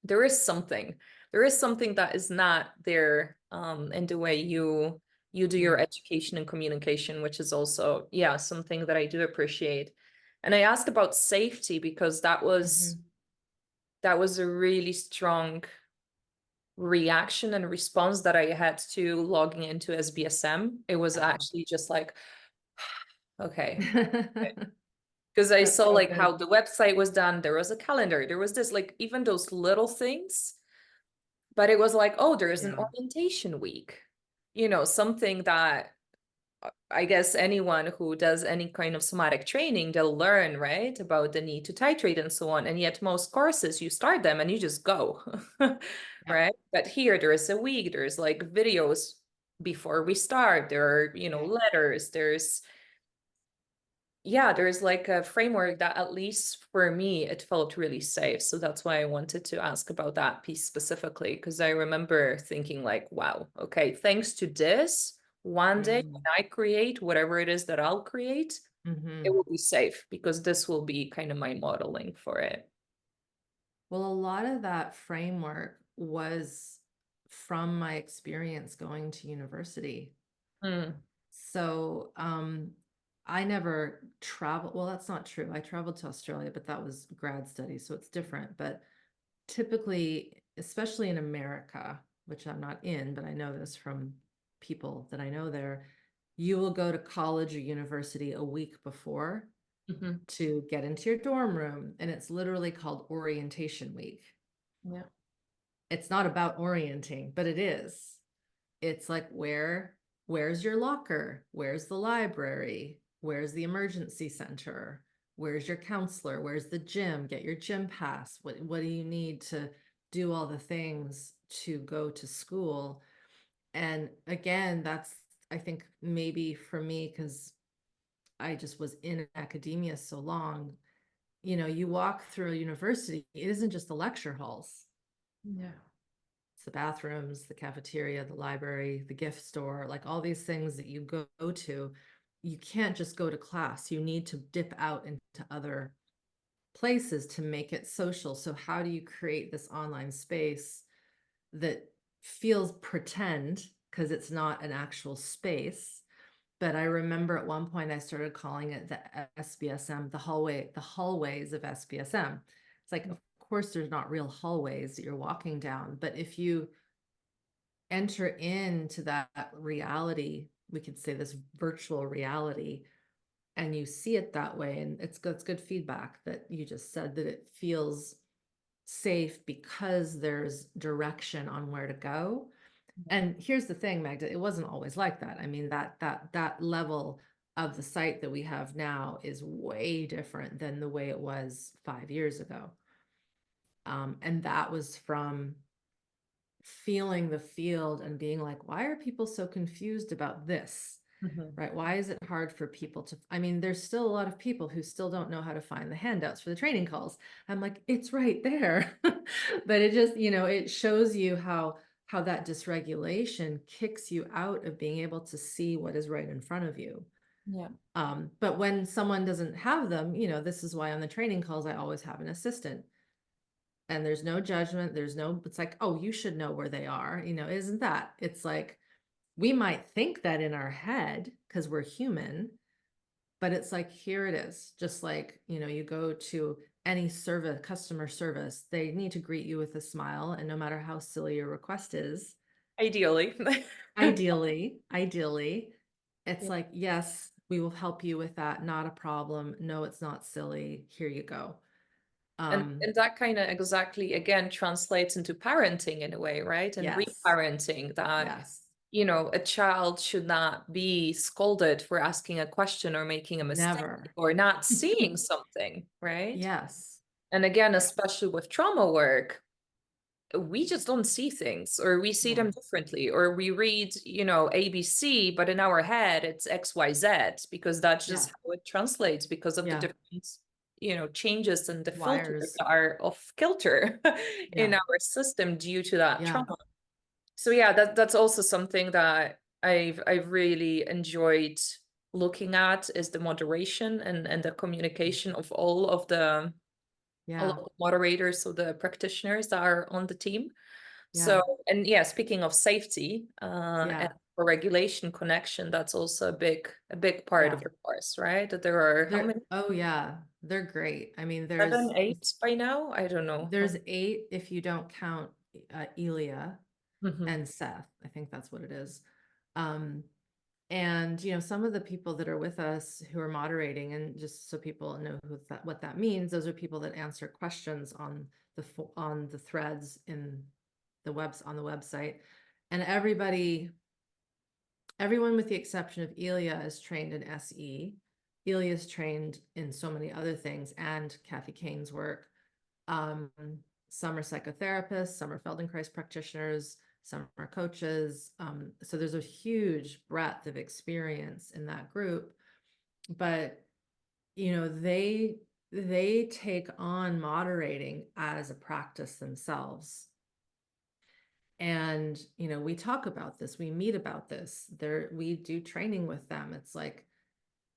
there is something. There is something that is not there in the way you do your Yeah. education and communication, which is also, yeah, something that I do appreciate. And I asked about safety because Mhm. that was a really strong reaction and response that I had to logging into SBSM. It was Yeah. actually just like, okay. Because I That's saw so like good. how the website was done. There was a calendar. There was this, like, even those little things. But it was like, oh, there's an Yeah. orientation week. Something that I guess anyone who does any kind of somatic training, they'll learn, right, about the need to titrate and so on. And yet most courses, you start them and you just go, Yep. right? But here there is a week, there's like videos before we start. There are, Yeah. letters, there's like a framework that, at least for me, it felt really safe. So that's why I wanted to ask about that piece specifically, because I remember thinking like, wow, okay, thanks to this, one day Mm. when I create whatever it is that I'll create, it Mhm. will be safe because this will be kind of my modeling for it. Well, a lot of that framework was from my experience going to university. Mm, So, I never traveled. Well, that's not true. I traveled to Australia, but that was grad study, so it's different. But typically, especially in America, which I'm not in, but I know this from people that I know there, you will go to college or university a week before mhm. to get into your dorm room, and it's literally called orientation week. Yeah. It's not about orienting, but it is. It's like, where's your locker? Where's the library? Where's the emergency center? Where's your counselor? Where's the gym? Get your gym pass. What do you need to do all the things to go to school? And again, that's, I think, maybe for me, because I just was in academia so long, you walk through a university, it isn't just the lecture halls. Yeah. It's the bathrooms, the cafeteria, the library, the gift store, like all these things that you go to. You can't just go to class. You need to dip out into other places to make it social. So how do you create this online space that feels pretend, because it's not an actual space? But I remember at one point I started calling it the SBSM, the hallways of SBSM. It's like, of course, there's not real hallways that you're walking down, but if you enter into that reality, we could say this virtual reality, and you see it that way, and it's good feedback that you just said, that it feels safe because there's direction on where to go. And here's the thing, Magda, it wasn't always like that. I mean, that level of the site that we have now is way different than the way it was 5 years ago. And that was from feeling the field and being like, why are people so confused about this? Mhm. Right? Why is it hard for people to, I mean, there's still a lot of people who still don't know how to find the handouts for the training calls. I'm like, it's right there. But it just, it shows you how that dysregulation kicks you out of being able to see what is right in front of you. Yeah. But when someone doesn't have them, this is why on the training calls, I always have an assistant, and there's no judgment. It's like, oh, you should know where they are. Isn't that? It's like, we might think that in our head because we're human, but it's like, here it is. Just like, you go to any customer service, they need to greet you with a smile. And no matter how silly your request is, Ideally. ideally, it's Yeah. like, yes, we will help you with that. Not a problem. No, it's not silly. Here you go. And that kind of exactly again translates into parenting in a way, right? And Yes, reparenting that, yes, a child should not be scolded for asking a question or making a mistake never. or not seeing something, right? Yes. And again, especially with trauma work, we just don't see things, or we see Yeah. them differently, or we read, ABC, but in our head it's XYZ, because that's just Yeah. how it translates because of the Yeah. different, changes and the filters Wires. that are off kilter in Yeah. our system due to that Yeah. trauma. So yeah, that's also something that I've really enjoyed looking at, is the moderation and the communication of all of the Yeah. moderators, so the practitioners that are on the team. Yeah. So, and yeah, speaking of safety and Yeah. for regulation connection, that's also a big part Yeah. of the course, right? That there are how They're, many? oh yeah, they're great. I mean, 7, 8 by now? I don't know. there's 8 if you don't count Elia Mhm. and Seth. I think that's what it is. Um, and some of the people that are with us who are moderating, and just so people know what that means, those are people that answer questions on the threads in on the website, and everyone with the exception of Elia is trained in SE. Elia is trained in so many other things, and Kathy Kain's work. Um, some are psychotherapists, some are Feldenkrais practitioners, some are coaches. So there's a huge breadth of experience in that group. But they take on moderating as a practice themselves. And we talk about this, we meet about this. We do training with them. It's like,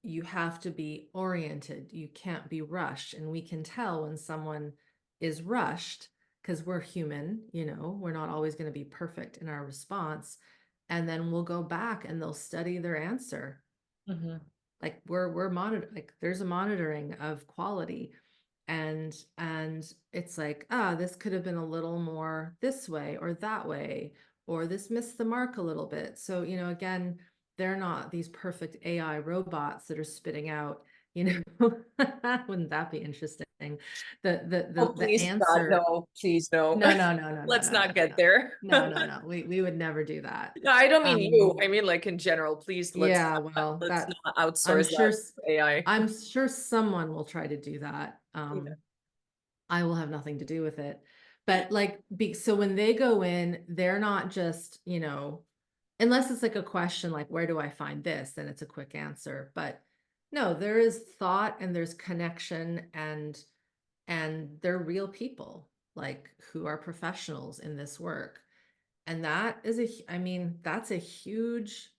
you have to be oriented. You can't be rushed. And we can tell when someone is rushed, because we're human, we're not always going to be perfect in our response. And then we'll go back and they'll study their answer. Mhm. Like we're monitoring, like there's a monitoring of quality. And it's like, this could have been a little more this way or that way, or this missed the mark a little bit. So, again, they're not these perfect AI robots that are spitting out, wouldn't that be interesting? Oh, The please, God, answer. no, please, no. No, no, no, no, no, Let's no, no, not no, get no. there. No, no, no. We would never do that. No, I don't mean you. Um, I mean, like in general, please, yeah, well, let's that not I'm outsource sure that to AI. I'm sure someone will try to do that. Yeah. I will have nothing to do with it. But like, so when they go in, they're not just, unless it's like a question like, where do I find this? Then it's a quick answer. But no, there is thought and there's connection, and they're real people like who are professionals in this work. And that is I mean, that's a huge,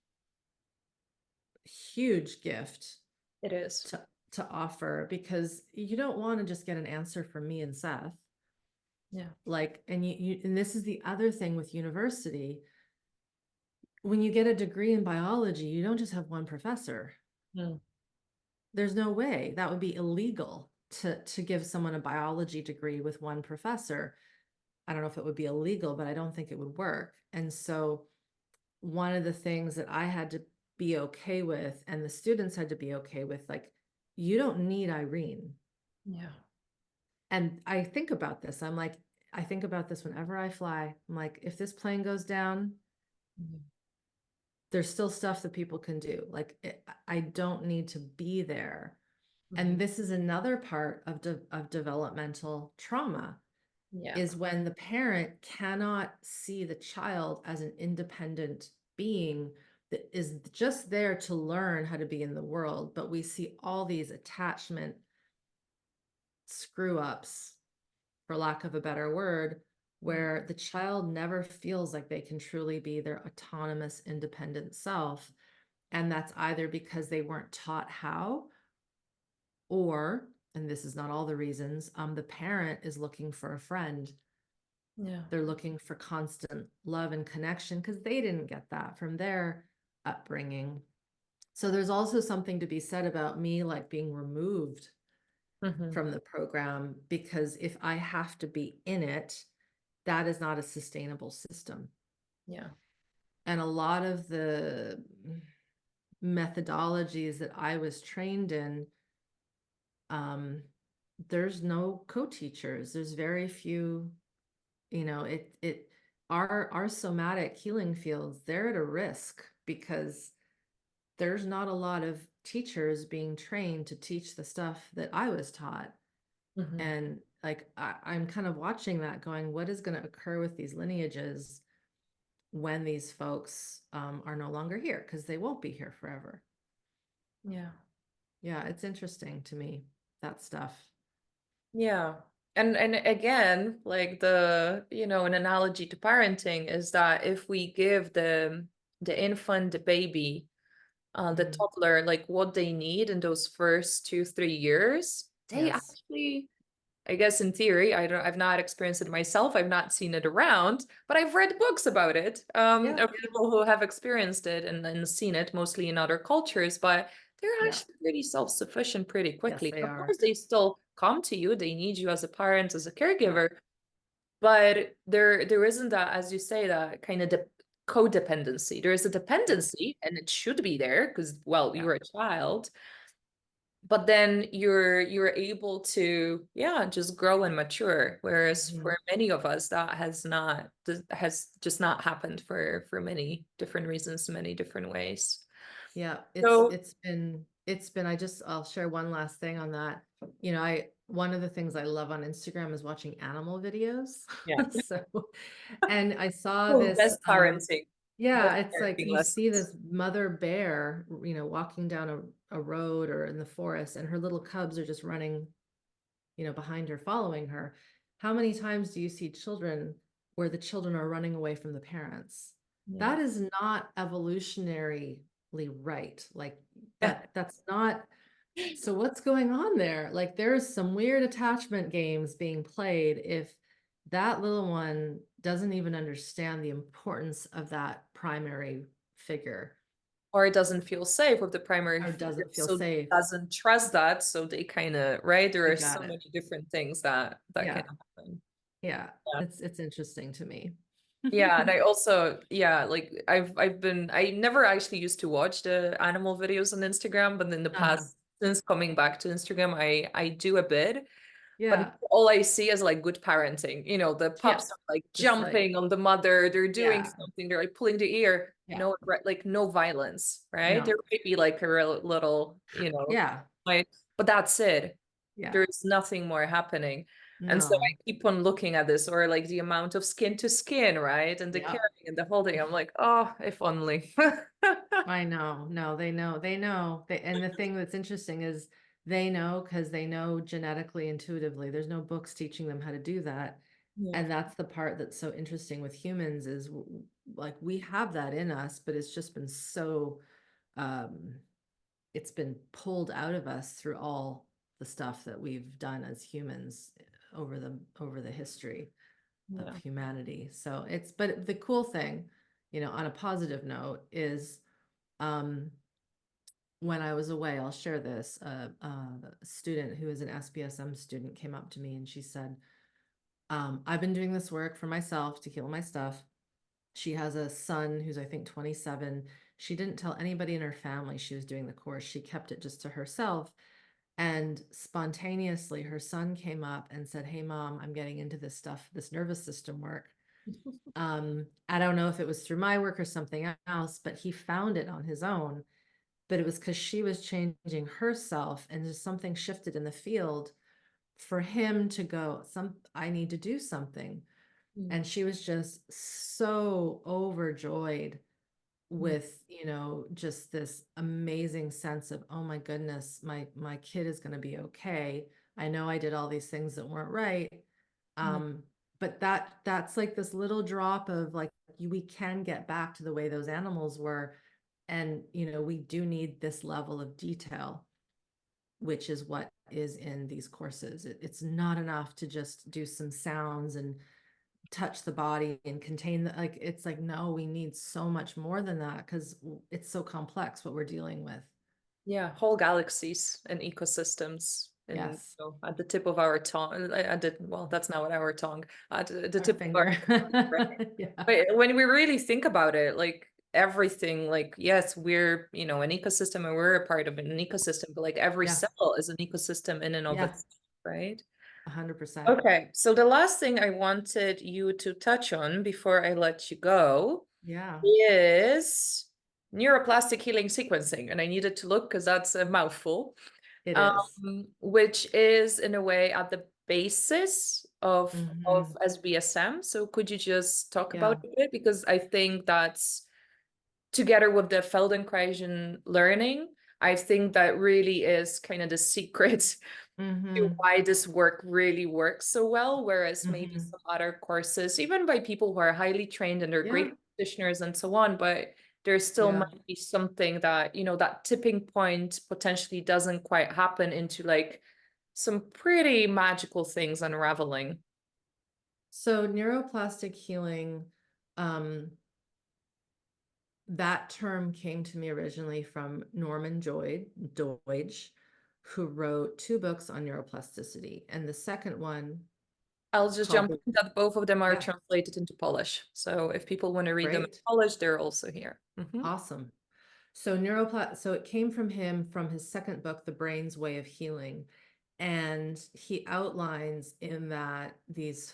huge gift It is. to offer, because you don't want to just get an answer from me and Seth. Yeah. Like, and this is the other thing with university. When you get a degree in biology, you don't just have one professor. Mm. There's no way. That would be illegal to give someone a biology degree with one professor. I don't know if it would be illegal, but I don't think it would work. And so one of the things that I had to be okay with, and the students had to be okay with, like, you don't need Irene. Yeah. And I think about this. I think about this whenever I fly. I'm like, if this plane goes down, Mhm. there's still stuff that people can do. Like, I don't need to be there. And Mhm. this is another part of developmental trauma, Yeah. is when the parent cannot see the child as an independent being that is just there to learn how to be in the world. But we see all these attachment screw ups, for lack of a better word, where the child never feels like they can truly be their autonomous, independent self. And that's either because they weren't taught how, or, and this is not all the reasons, the parent is looking for a friend. Yeah. They're looking for constant love and connection because they didn't get that from their upbringing. So there's also something to be said about me like being removed Mhm. from the program, because if I have to be in it, that is not a sustainable system. Yeah. And a lot of the methodologies that I was trained in, there's no co-teachers. There's very few, our somatic healing fields, they're at a risk because there's not a lot of teachers being trained to teach the stuff that I was taught. And like, I'm kind of watching that going, what is going to occur with these lineages when these folks are no longer here? Because they won't be here forever. Yeah. Yeah, it's interesting to me, that stuff. Yeah. And again, like the, an analogy to parenting is that if we give the infant, the baby, the Mhm. toddler, like what they need in those first 2, 3 years, they Yes. actually, I guess in theory, I've not experienced it myself. I've not seen it around, but I've read books about it, Yeah. of people who have experienced it and seen it mostly in other cultures, but they're Yeah. actually pretty self-sufficient pretty Yes, quickly. they Of are. course, they still come to you. They need you as a parent, as a Yeah. caregiver, but there isn't that, as you say, that kind of codependency. There is a dependency, and it should be there because, well, Yeah. you're a child, but then you're able to, yeah, just grow and mature, whereas Mhm. for many of us that has just not happened for many different reasons, many different ways. Yeah, So I'll share one last thing on that. One of the things I love on Instagram is watching animal videos. yeah. So, and I saw Oh, this, best parenting, yeah, best it's like parenting you see lessons. this mother bear, walking down a road or in the forest, and her little cubs are just running, behind her, following her. How many times do you see children where the children are running away from the parents? Yeah. That is not evolutionarily right. Like that's not. So what's going on there? Like there's some weird attachment games being played if that little one doesn't even understand the importance of that primary figure Or it doesn't feel safe with the primary or figure, doesn't feel so safe. doesn't trust that, so they kind of, right, there You are so got it. many different things that can Yeah. happen. Yeah. Yeah. It's interesting to me. Yeah, and I also, yeah, like I never actually used to watch the animal videos on Instagram, but in the Uh-huh. past, since coming back to Instagram, I do a bit, but Yeah. all I see is like good parenting. The Yeah. pups are like Just like, jumping on the mother, they're doing yeah. something, they're like pulling the ear, Yeah. like no violence, right? No. There might be like a little, Yeah. like, but that's it. Yeah. There's nothing more happening. And so I No. keep on looking at this, or like the amount of skin to skin, right? And the Yeah. caring and the holding. I'm like, oh, if only. I know. No, they know. They know. And the thing that's interesting is they know because they know genetically, intuitively. There's no books teaching them how to do that. Yeah. And that's the part that's so interesting with humans is like we have that in us, but it's just been so um it's been pulled out of us through all the stuff that we've done as humans over the history of Yeah. humanity. So but the cool thing, on a positive note is um when I was away, I'll share this. A student who is an SBSM student came up to me and she said, I've been doing this work for myself to heal my stuff. She has a son who's, I think, 27. She didn't tell anybody in her family she was doing the course. She kept it just to herself. And spontaneously, her son came up and said, "Hey, mom, I'm getting into this stuff, this nervous system work. I don't know if it was through my work or something else, but he found it on his own. But it was because she was changing herself and just something shifted in the field for him to go, I need to do something." Mm. And she was just so overjoyed Mm. with, just this amazing sense of, oh my goodness, my kid is going to be okay. I know I did all these things that weren't right. Yeah. But that's like this little drop of like we can get back to the way those animals were. And we do need this level of detail, which is what is in these courses. It's not enough to just do some sounds and touch the body and contain like it's like no, we need so much more than that because it's so complex what we're dealing with. Yeah, whole galaxies and ecosystems, and Yes. at the tip of our tongue. I did, well, that's not what our tongue, at the Our tip of our finger. tongue, right? Yeah. But when we really think about it, like everything, like yes, we're, an ecosystem and we're a part of an ecosystem, but like every Yeah. cell is an ecosystem in and of Yeah. itself, right? 100%. Okay, so the last thing I wanted you to touch on before I let you go Yeah, is neuroplastic healing sequencing. And I needed to look because that's a mouthful, it is. which is in a way at the basis of Mhm. SBSM. So could you just talk Yeah. about it a bit? Because I think that's together with the Feldenkraisian learning, I think that really is kind of the secret to Mhm. why this work really works so well. Whereas maybe Mhm. some other courses, even by people who are highly trained and they're Yeah. great practitioners and so on, but there still Yeah. might be something that, that tipping point potentially doesn't quite happen into like some pretty magical things unraveling. So neuroplastic healing, um, that term came to me originally from Norman Deutsch, who wrote 2 books on neuroplasticity. And the second one I'll just called jump in that both of them are yeah, translated into Polish. So if people want to read them in great. Polish, they're also here. Awesome. So so it came from him from his second book, The Brain's Way of Healing. And he outlines in that these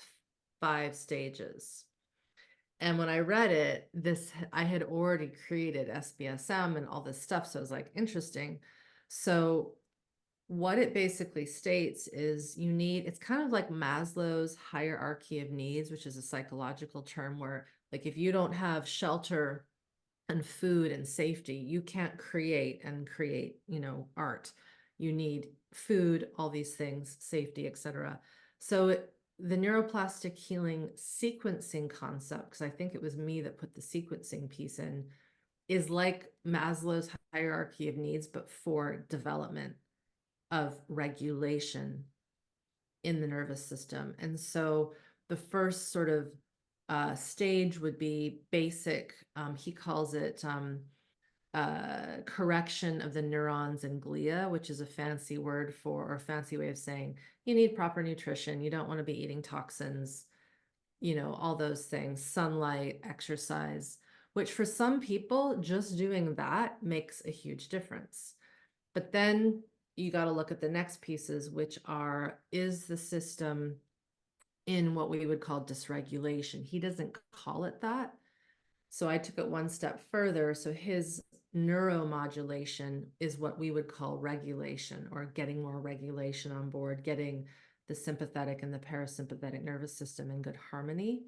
5 stages. And when I read it, I had already created SBSM and all this stuff. So I was like, interesting. So what it basically states is it's kind of like Maslow's hierarchy of needs, which is a psychological term where like if you don't have shelter and food and safety, you can't create art. You need food, all these things, safety, etc. So the neuroplastic healing sequencing concept, because I think it was me that put the sequencing piece in, is like Maslow's hierarchy of needs, but for development of regulation in the nervous system. And so the first sort of stage would be basic, he calls it correction of the neurons and glia, which is a fancy word for, or a fancy way of saying you need proper nutrition. You don't want to be eating toxins, all those things, sunlight, exercise, which for some people, just doing that makes a huge difference. But then you got to look at the next pieces, which is the system in what we would call dysregulation? He doesn't call it that. So I took it one step further. So his neuromodulation is what we would call regulation, or getting more regulation on board, getting the sympathetic and the parasympathetic nervous system in good harmony.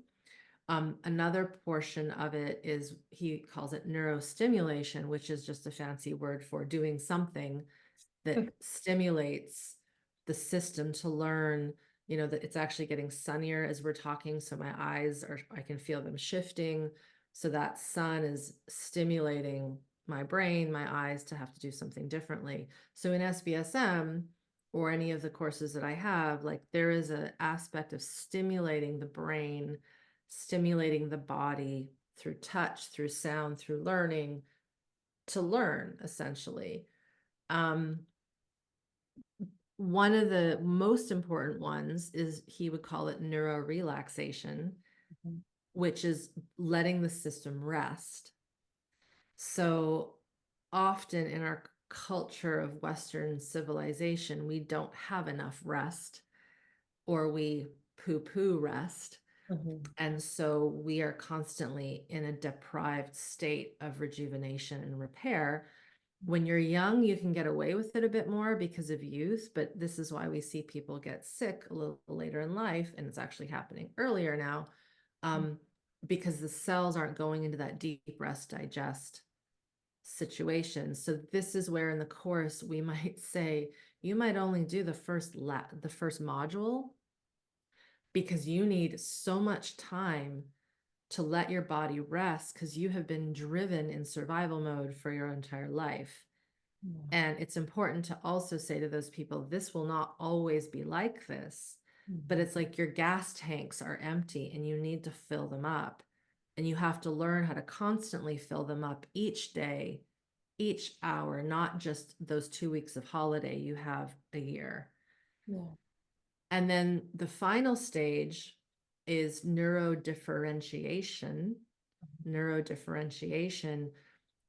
Another portion of it is, he calls it neurostimulation, which is just a fancy word for doing something that stimulates the system to learn, that it's actually getting sunnier as we're talking. So I can feel them shifting. So that sun is stimulating my brain, my eyes to have to do something differently. So in SBSM or any of the courses that I have, like there is an aspect of stimulating the brain, stimulating the body through touch, through sound, through learning, to learn essentially. One of the most important ones is, he would call it neuro relaxation, which is letting the system rest. So often in our culture of Western civilization, we don't have enough rest, or we poo-poo rest. And so we are constantly in a deprived state of rejuvenation and repair. When you're young, you can get away with it a bit more because of youth, but this is why we see people get sick a little later in life, and it's actually happening earlier now, because the cells aren't going into that deep rest digest situation. So this is where in the course we might say you might only do the first module, because you need so much time to let your body rest, because you have been driven in survival mode for your entire life. And it's important to also say to those people, this will not always be like this, but it's like your gas tanks are empty and you need to fill them up. And you have to learn how to constantly fill them up each day, each hour, not just those 2 weeks of holiday you have a year. Yeah. And then the final stage is neurodifferentiation. Neurodifferentiation.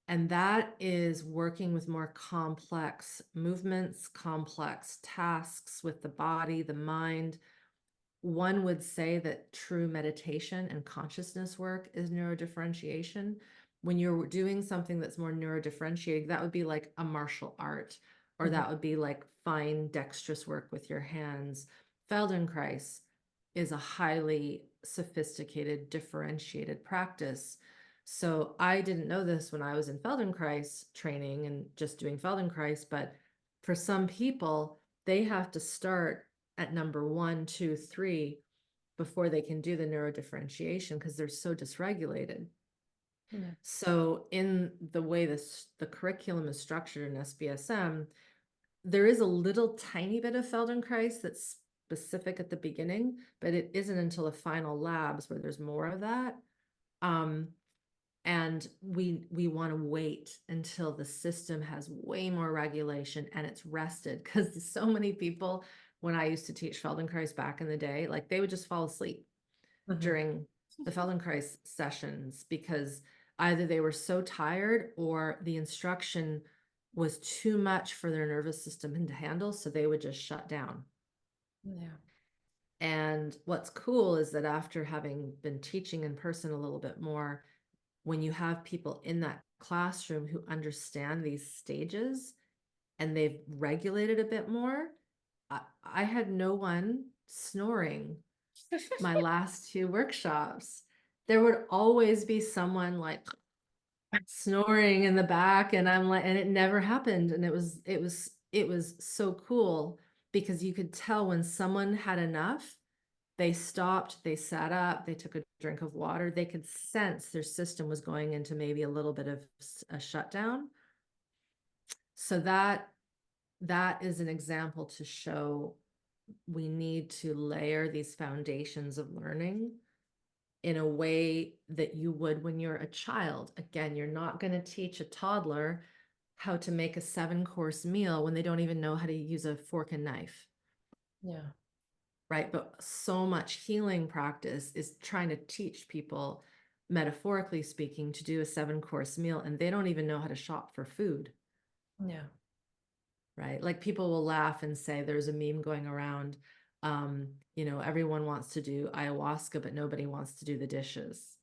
And that is working with more complex movements, complex tasks with the body, the mind. One would say that true meditation and consciousness work is neurodifferentiation. When you're doing something that's more neurodifferentiating, that would be like a martial art, or that would be like fine, dexterous work with your hands, Feldenkrais is a highly sophisticated, differentiated practice. So I didn't know this when I was in Feldenkrais training and just doing Feldenkrais, but for some people, they have to start at number 1, 2, 3 before they can do the neurodifferentiation because they're so dysregulated. Yeah. So in the way the curriculum is structured in SBSM, there is a little tiny bit of Feldenkrais that's specific at the beginning, but it isn't until the final labs where there's more of that. And we want to wait until the system has way more regulation and it's rested, because so many people, when I used to teach Feldenkrais back in the day, like they would just fall asleep during the Feldenkrais sessions because either they were so tired or the instruction was too much for their nervous system to handle, so they would just shut down. Yeah. And what's cool is that after having been teaching in person a little bit more, when you have people in that classroom who understand these stages and they've regulated a bit more, I had no one snoring my last 2 workshops. There would always be someone like snoring in the back, and I'm like, and it never happened. And it was so cool because you could tell when someone had enough, they stopped, they sat up, they took a drink of water, they could sense their system was going into maybe a little bit of a shutdown. So that is an example to show we need to layer these foundations of learning in a way that you would when you're a child. Again, you're not going to teach a toddler how to make a 7-course meal when they don't even know how to use a fork and knife. Yeah. Right. But so much healing practice is trying to teach people, metaphorically speaking, to do a 7-course meal, and they don't even know how to shop for food. Yeah. Right. Like people will laugh and say there's a meme going around, everyone wants to do ayahuasca, but nobody wants to do the dishes.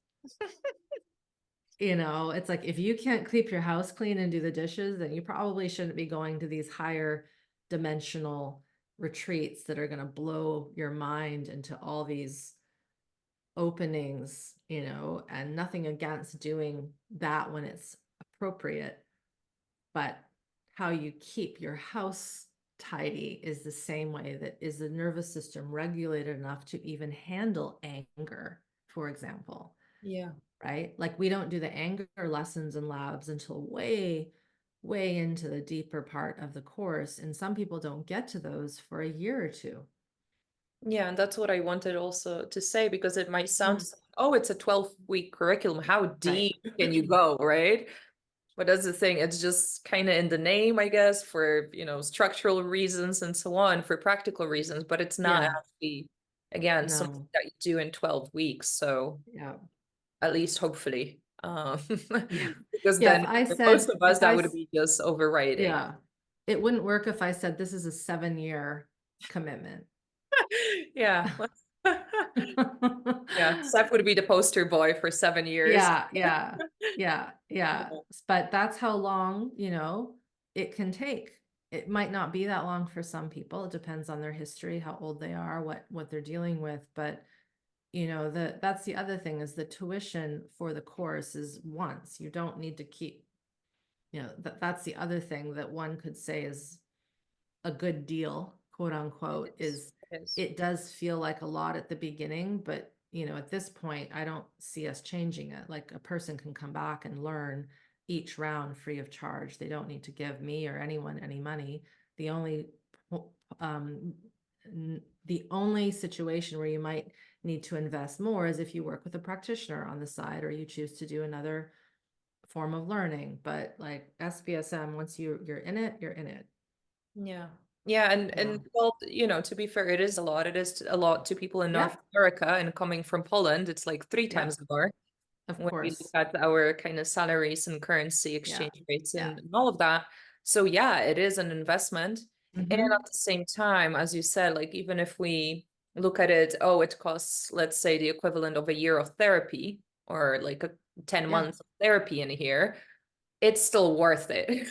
It's like, if you can't keep your house clean and do the dishes, then you probably shouldn't be going to these higher dimensional retreats that are going to blow your mind into all these openings, and nothing against doing that when it's appropriate. But how you keep your house tidy is the same way that is the nervous system regulated enough to even handle anger, for example. Yeah. Right? Like we don't do the anger lessons in labs until way, way into the deeper part of the course. And some people don't get to those for a year or 2. Yeah, and that's what I wanted also to say, because it might sound, oh, it's a 12-week curriculum. How deep can you go, right? But that's the thing. It's just kind of in the name, I guess, for, structural reasons and so on, for practical reasons, but it's not actually, again, something No. that you do in 12 weeks. So Yeah. at least hopefully, Yeah. because Yeah. then If I for said, most of us, that would be just overriding. yeah, it wouldn't work if I said this is a 7-year commitment. Yeah. Yeah, Seth would be the poster boy for 7 years. Yeah. But that's how long, it can take. It might not be that long for some people. It depends on their history, how old they are, what they're dealing with. But, that's the other thing, is the tuition for the course is once. You don't need to keep, that's the other thing that one could say is a good deal, quote unquote, is it does feel like a lot at the beginning, but at this point, I don't see us changing it. Like a person can come back and learn each round free of charge. They don't need to give me or anyone any money. The only situation where you might need to invest more is if you work with a practitioner on the side, or you choose to do another form of learning. But like SBSM, once you're in it, you're in it. Yeah. Yeah, and well, to be fair, it is a lot. It is a lot to people in North America, and coming from Poland, it's like 3 times more. Of when we course. look at our kind of salaries and currency exchange rates and all of that. So yeah, it is an investment. And at the same time, as you said, like even if we look at it, oh, it costs, let's say, the equivalent of a year of therapy, or like 10 months of therapy in a year. it's still worth it.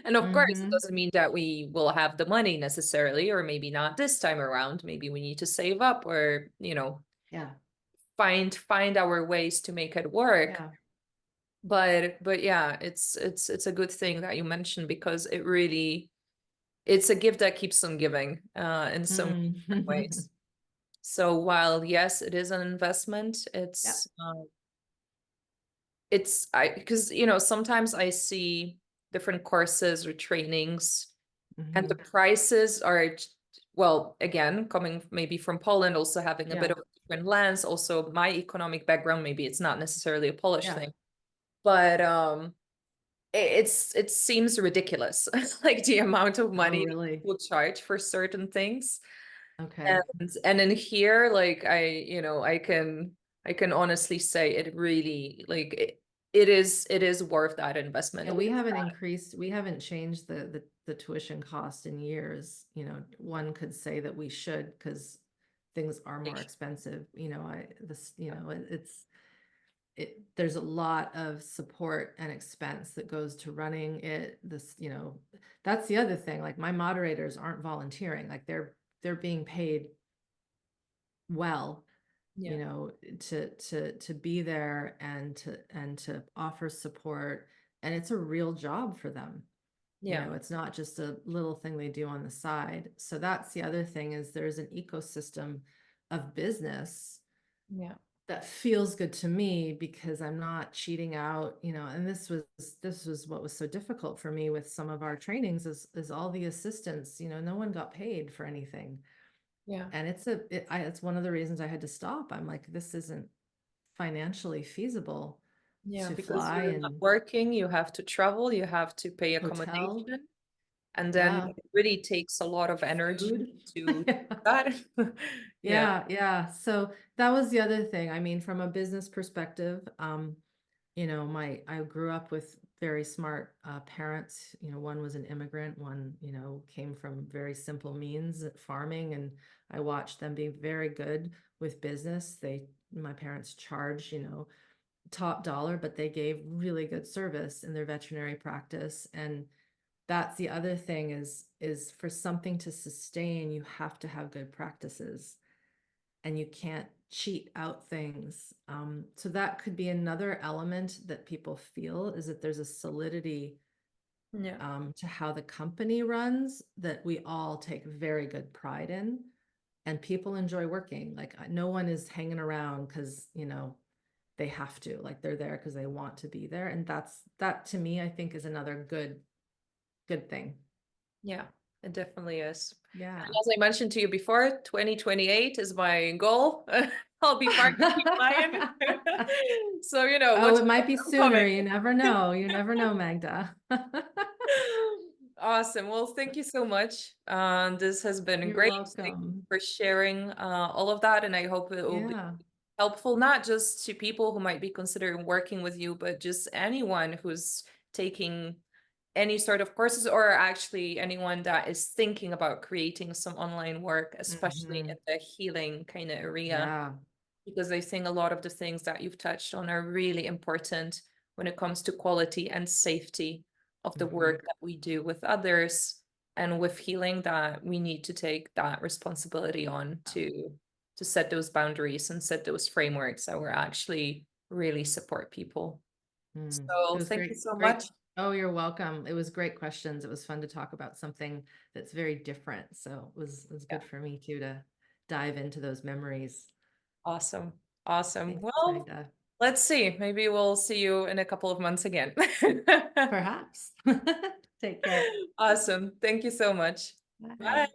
And of course, it Mm-hmm. doesn't mean that we will have the money necessarily, or maybe not this time around. Maybe we need to save up or, Yeah. find our ways to make it work. Yeah. But yeah, it's a good thing that you mentioned, because it's a gift that keeps on giving in so many different Mm. ways. So while yes, it is an investment, Yeah. it's because sometimes I see different courses or trainings, and the Mm-hmm. prices are, well, again, coming maybe from Poland, also having a bit Yeah. of a different lens, also my economic background, maybe it's not necessarily a Polish Yeah. thing, but it seems ridiculous, like the amount of Oh, money that really? people charge for certain things. Okay. And in here, like I can honestly say it really, like it is worth that investment. Yeah, we haven't changed the tuition cost in years. You know, one could say that we should because things are more expensive. There's a lot of support and expense that goes to running it. That's the other thing. Like my moderators aren't volunteering, like they're being paid well, Yeah, to be there and to offer support. And it's a real job for them. yeah, It's not just a little thing they do on the side. So that's the other thing, is there's an ecosystem of business yeah, that feels good to me because I'm not cheating out, and this was what was so difficult for me with some of our trainings is all the assistants, no one got paid for anything. yeah, And it's one of the reasons I had to stop. I'm like, this isn't financially feasible yeah, to because fly you're not and working, you have to travel, you have to pay hotel. accommodation, and then Yeah. it really takes a lot of energy Food. to do that. Yeah, Yeah, yeah. So that was the other thing. I mean, from a business perspective, I grew up with very smart parents. One was an immigrant, one, came from very simple means at farming, and I watched them be very good with business. My parents charged, top dollar, but they gave really good service in their veterinary practice. And that's the other thing is for something to sustain, you have to have good practices and you can't cheat out things. So that could be another element that people feel, is that there's a solidity yeah, to how the company runs that we all take very good pride in, and people enjoy working. Like no one is hanging around because they have to, like they're there because they want to be there. And that to me, I think, is another good thing. yeah, it definitely is. Yeah. And as I mentioned to you before, 2028 is my goal. I'll be part of the client. So, Oh, watch it might be I'm sooner. coming. You never know. You never know, Magda. Awesome. Well, thank you so much. This has been You're great. Thank you welcome. for sharing all of that. And I hope it will be Yeah. helpful, not just to people who might be considering working with you, but just anyone who's taking any sort of courses, or actually anyone that is thinking about creating some online work, especially Hmm. in the healing kind of area, Yeah. because I think a lot of the things that you've touched on are really important when it comes to quality and safety of the Hmm. work that we do with others, and with healing, that we need to take that responsibility on to set those boundaries and set those frameworks that will actually really support people. It So was thank you great. so Great. much. Oh, you're welcome. It was great questions. It was fun to talk about something that's very different. So it was Yeah, good for me too to dive into those memories. awesome. Awesome. Thanks, Well, Magda. let's see. Maybe we'll see you in a couple of months again. Perhaps. Take care. Awesome. Thank you so much. Bye. Bye.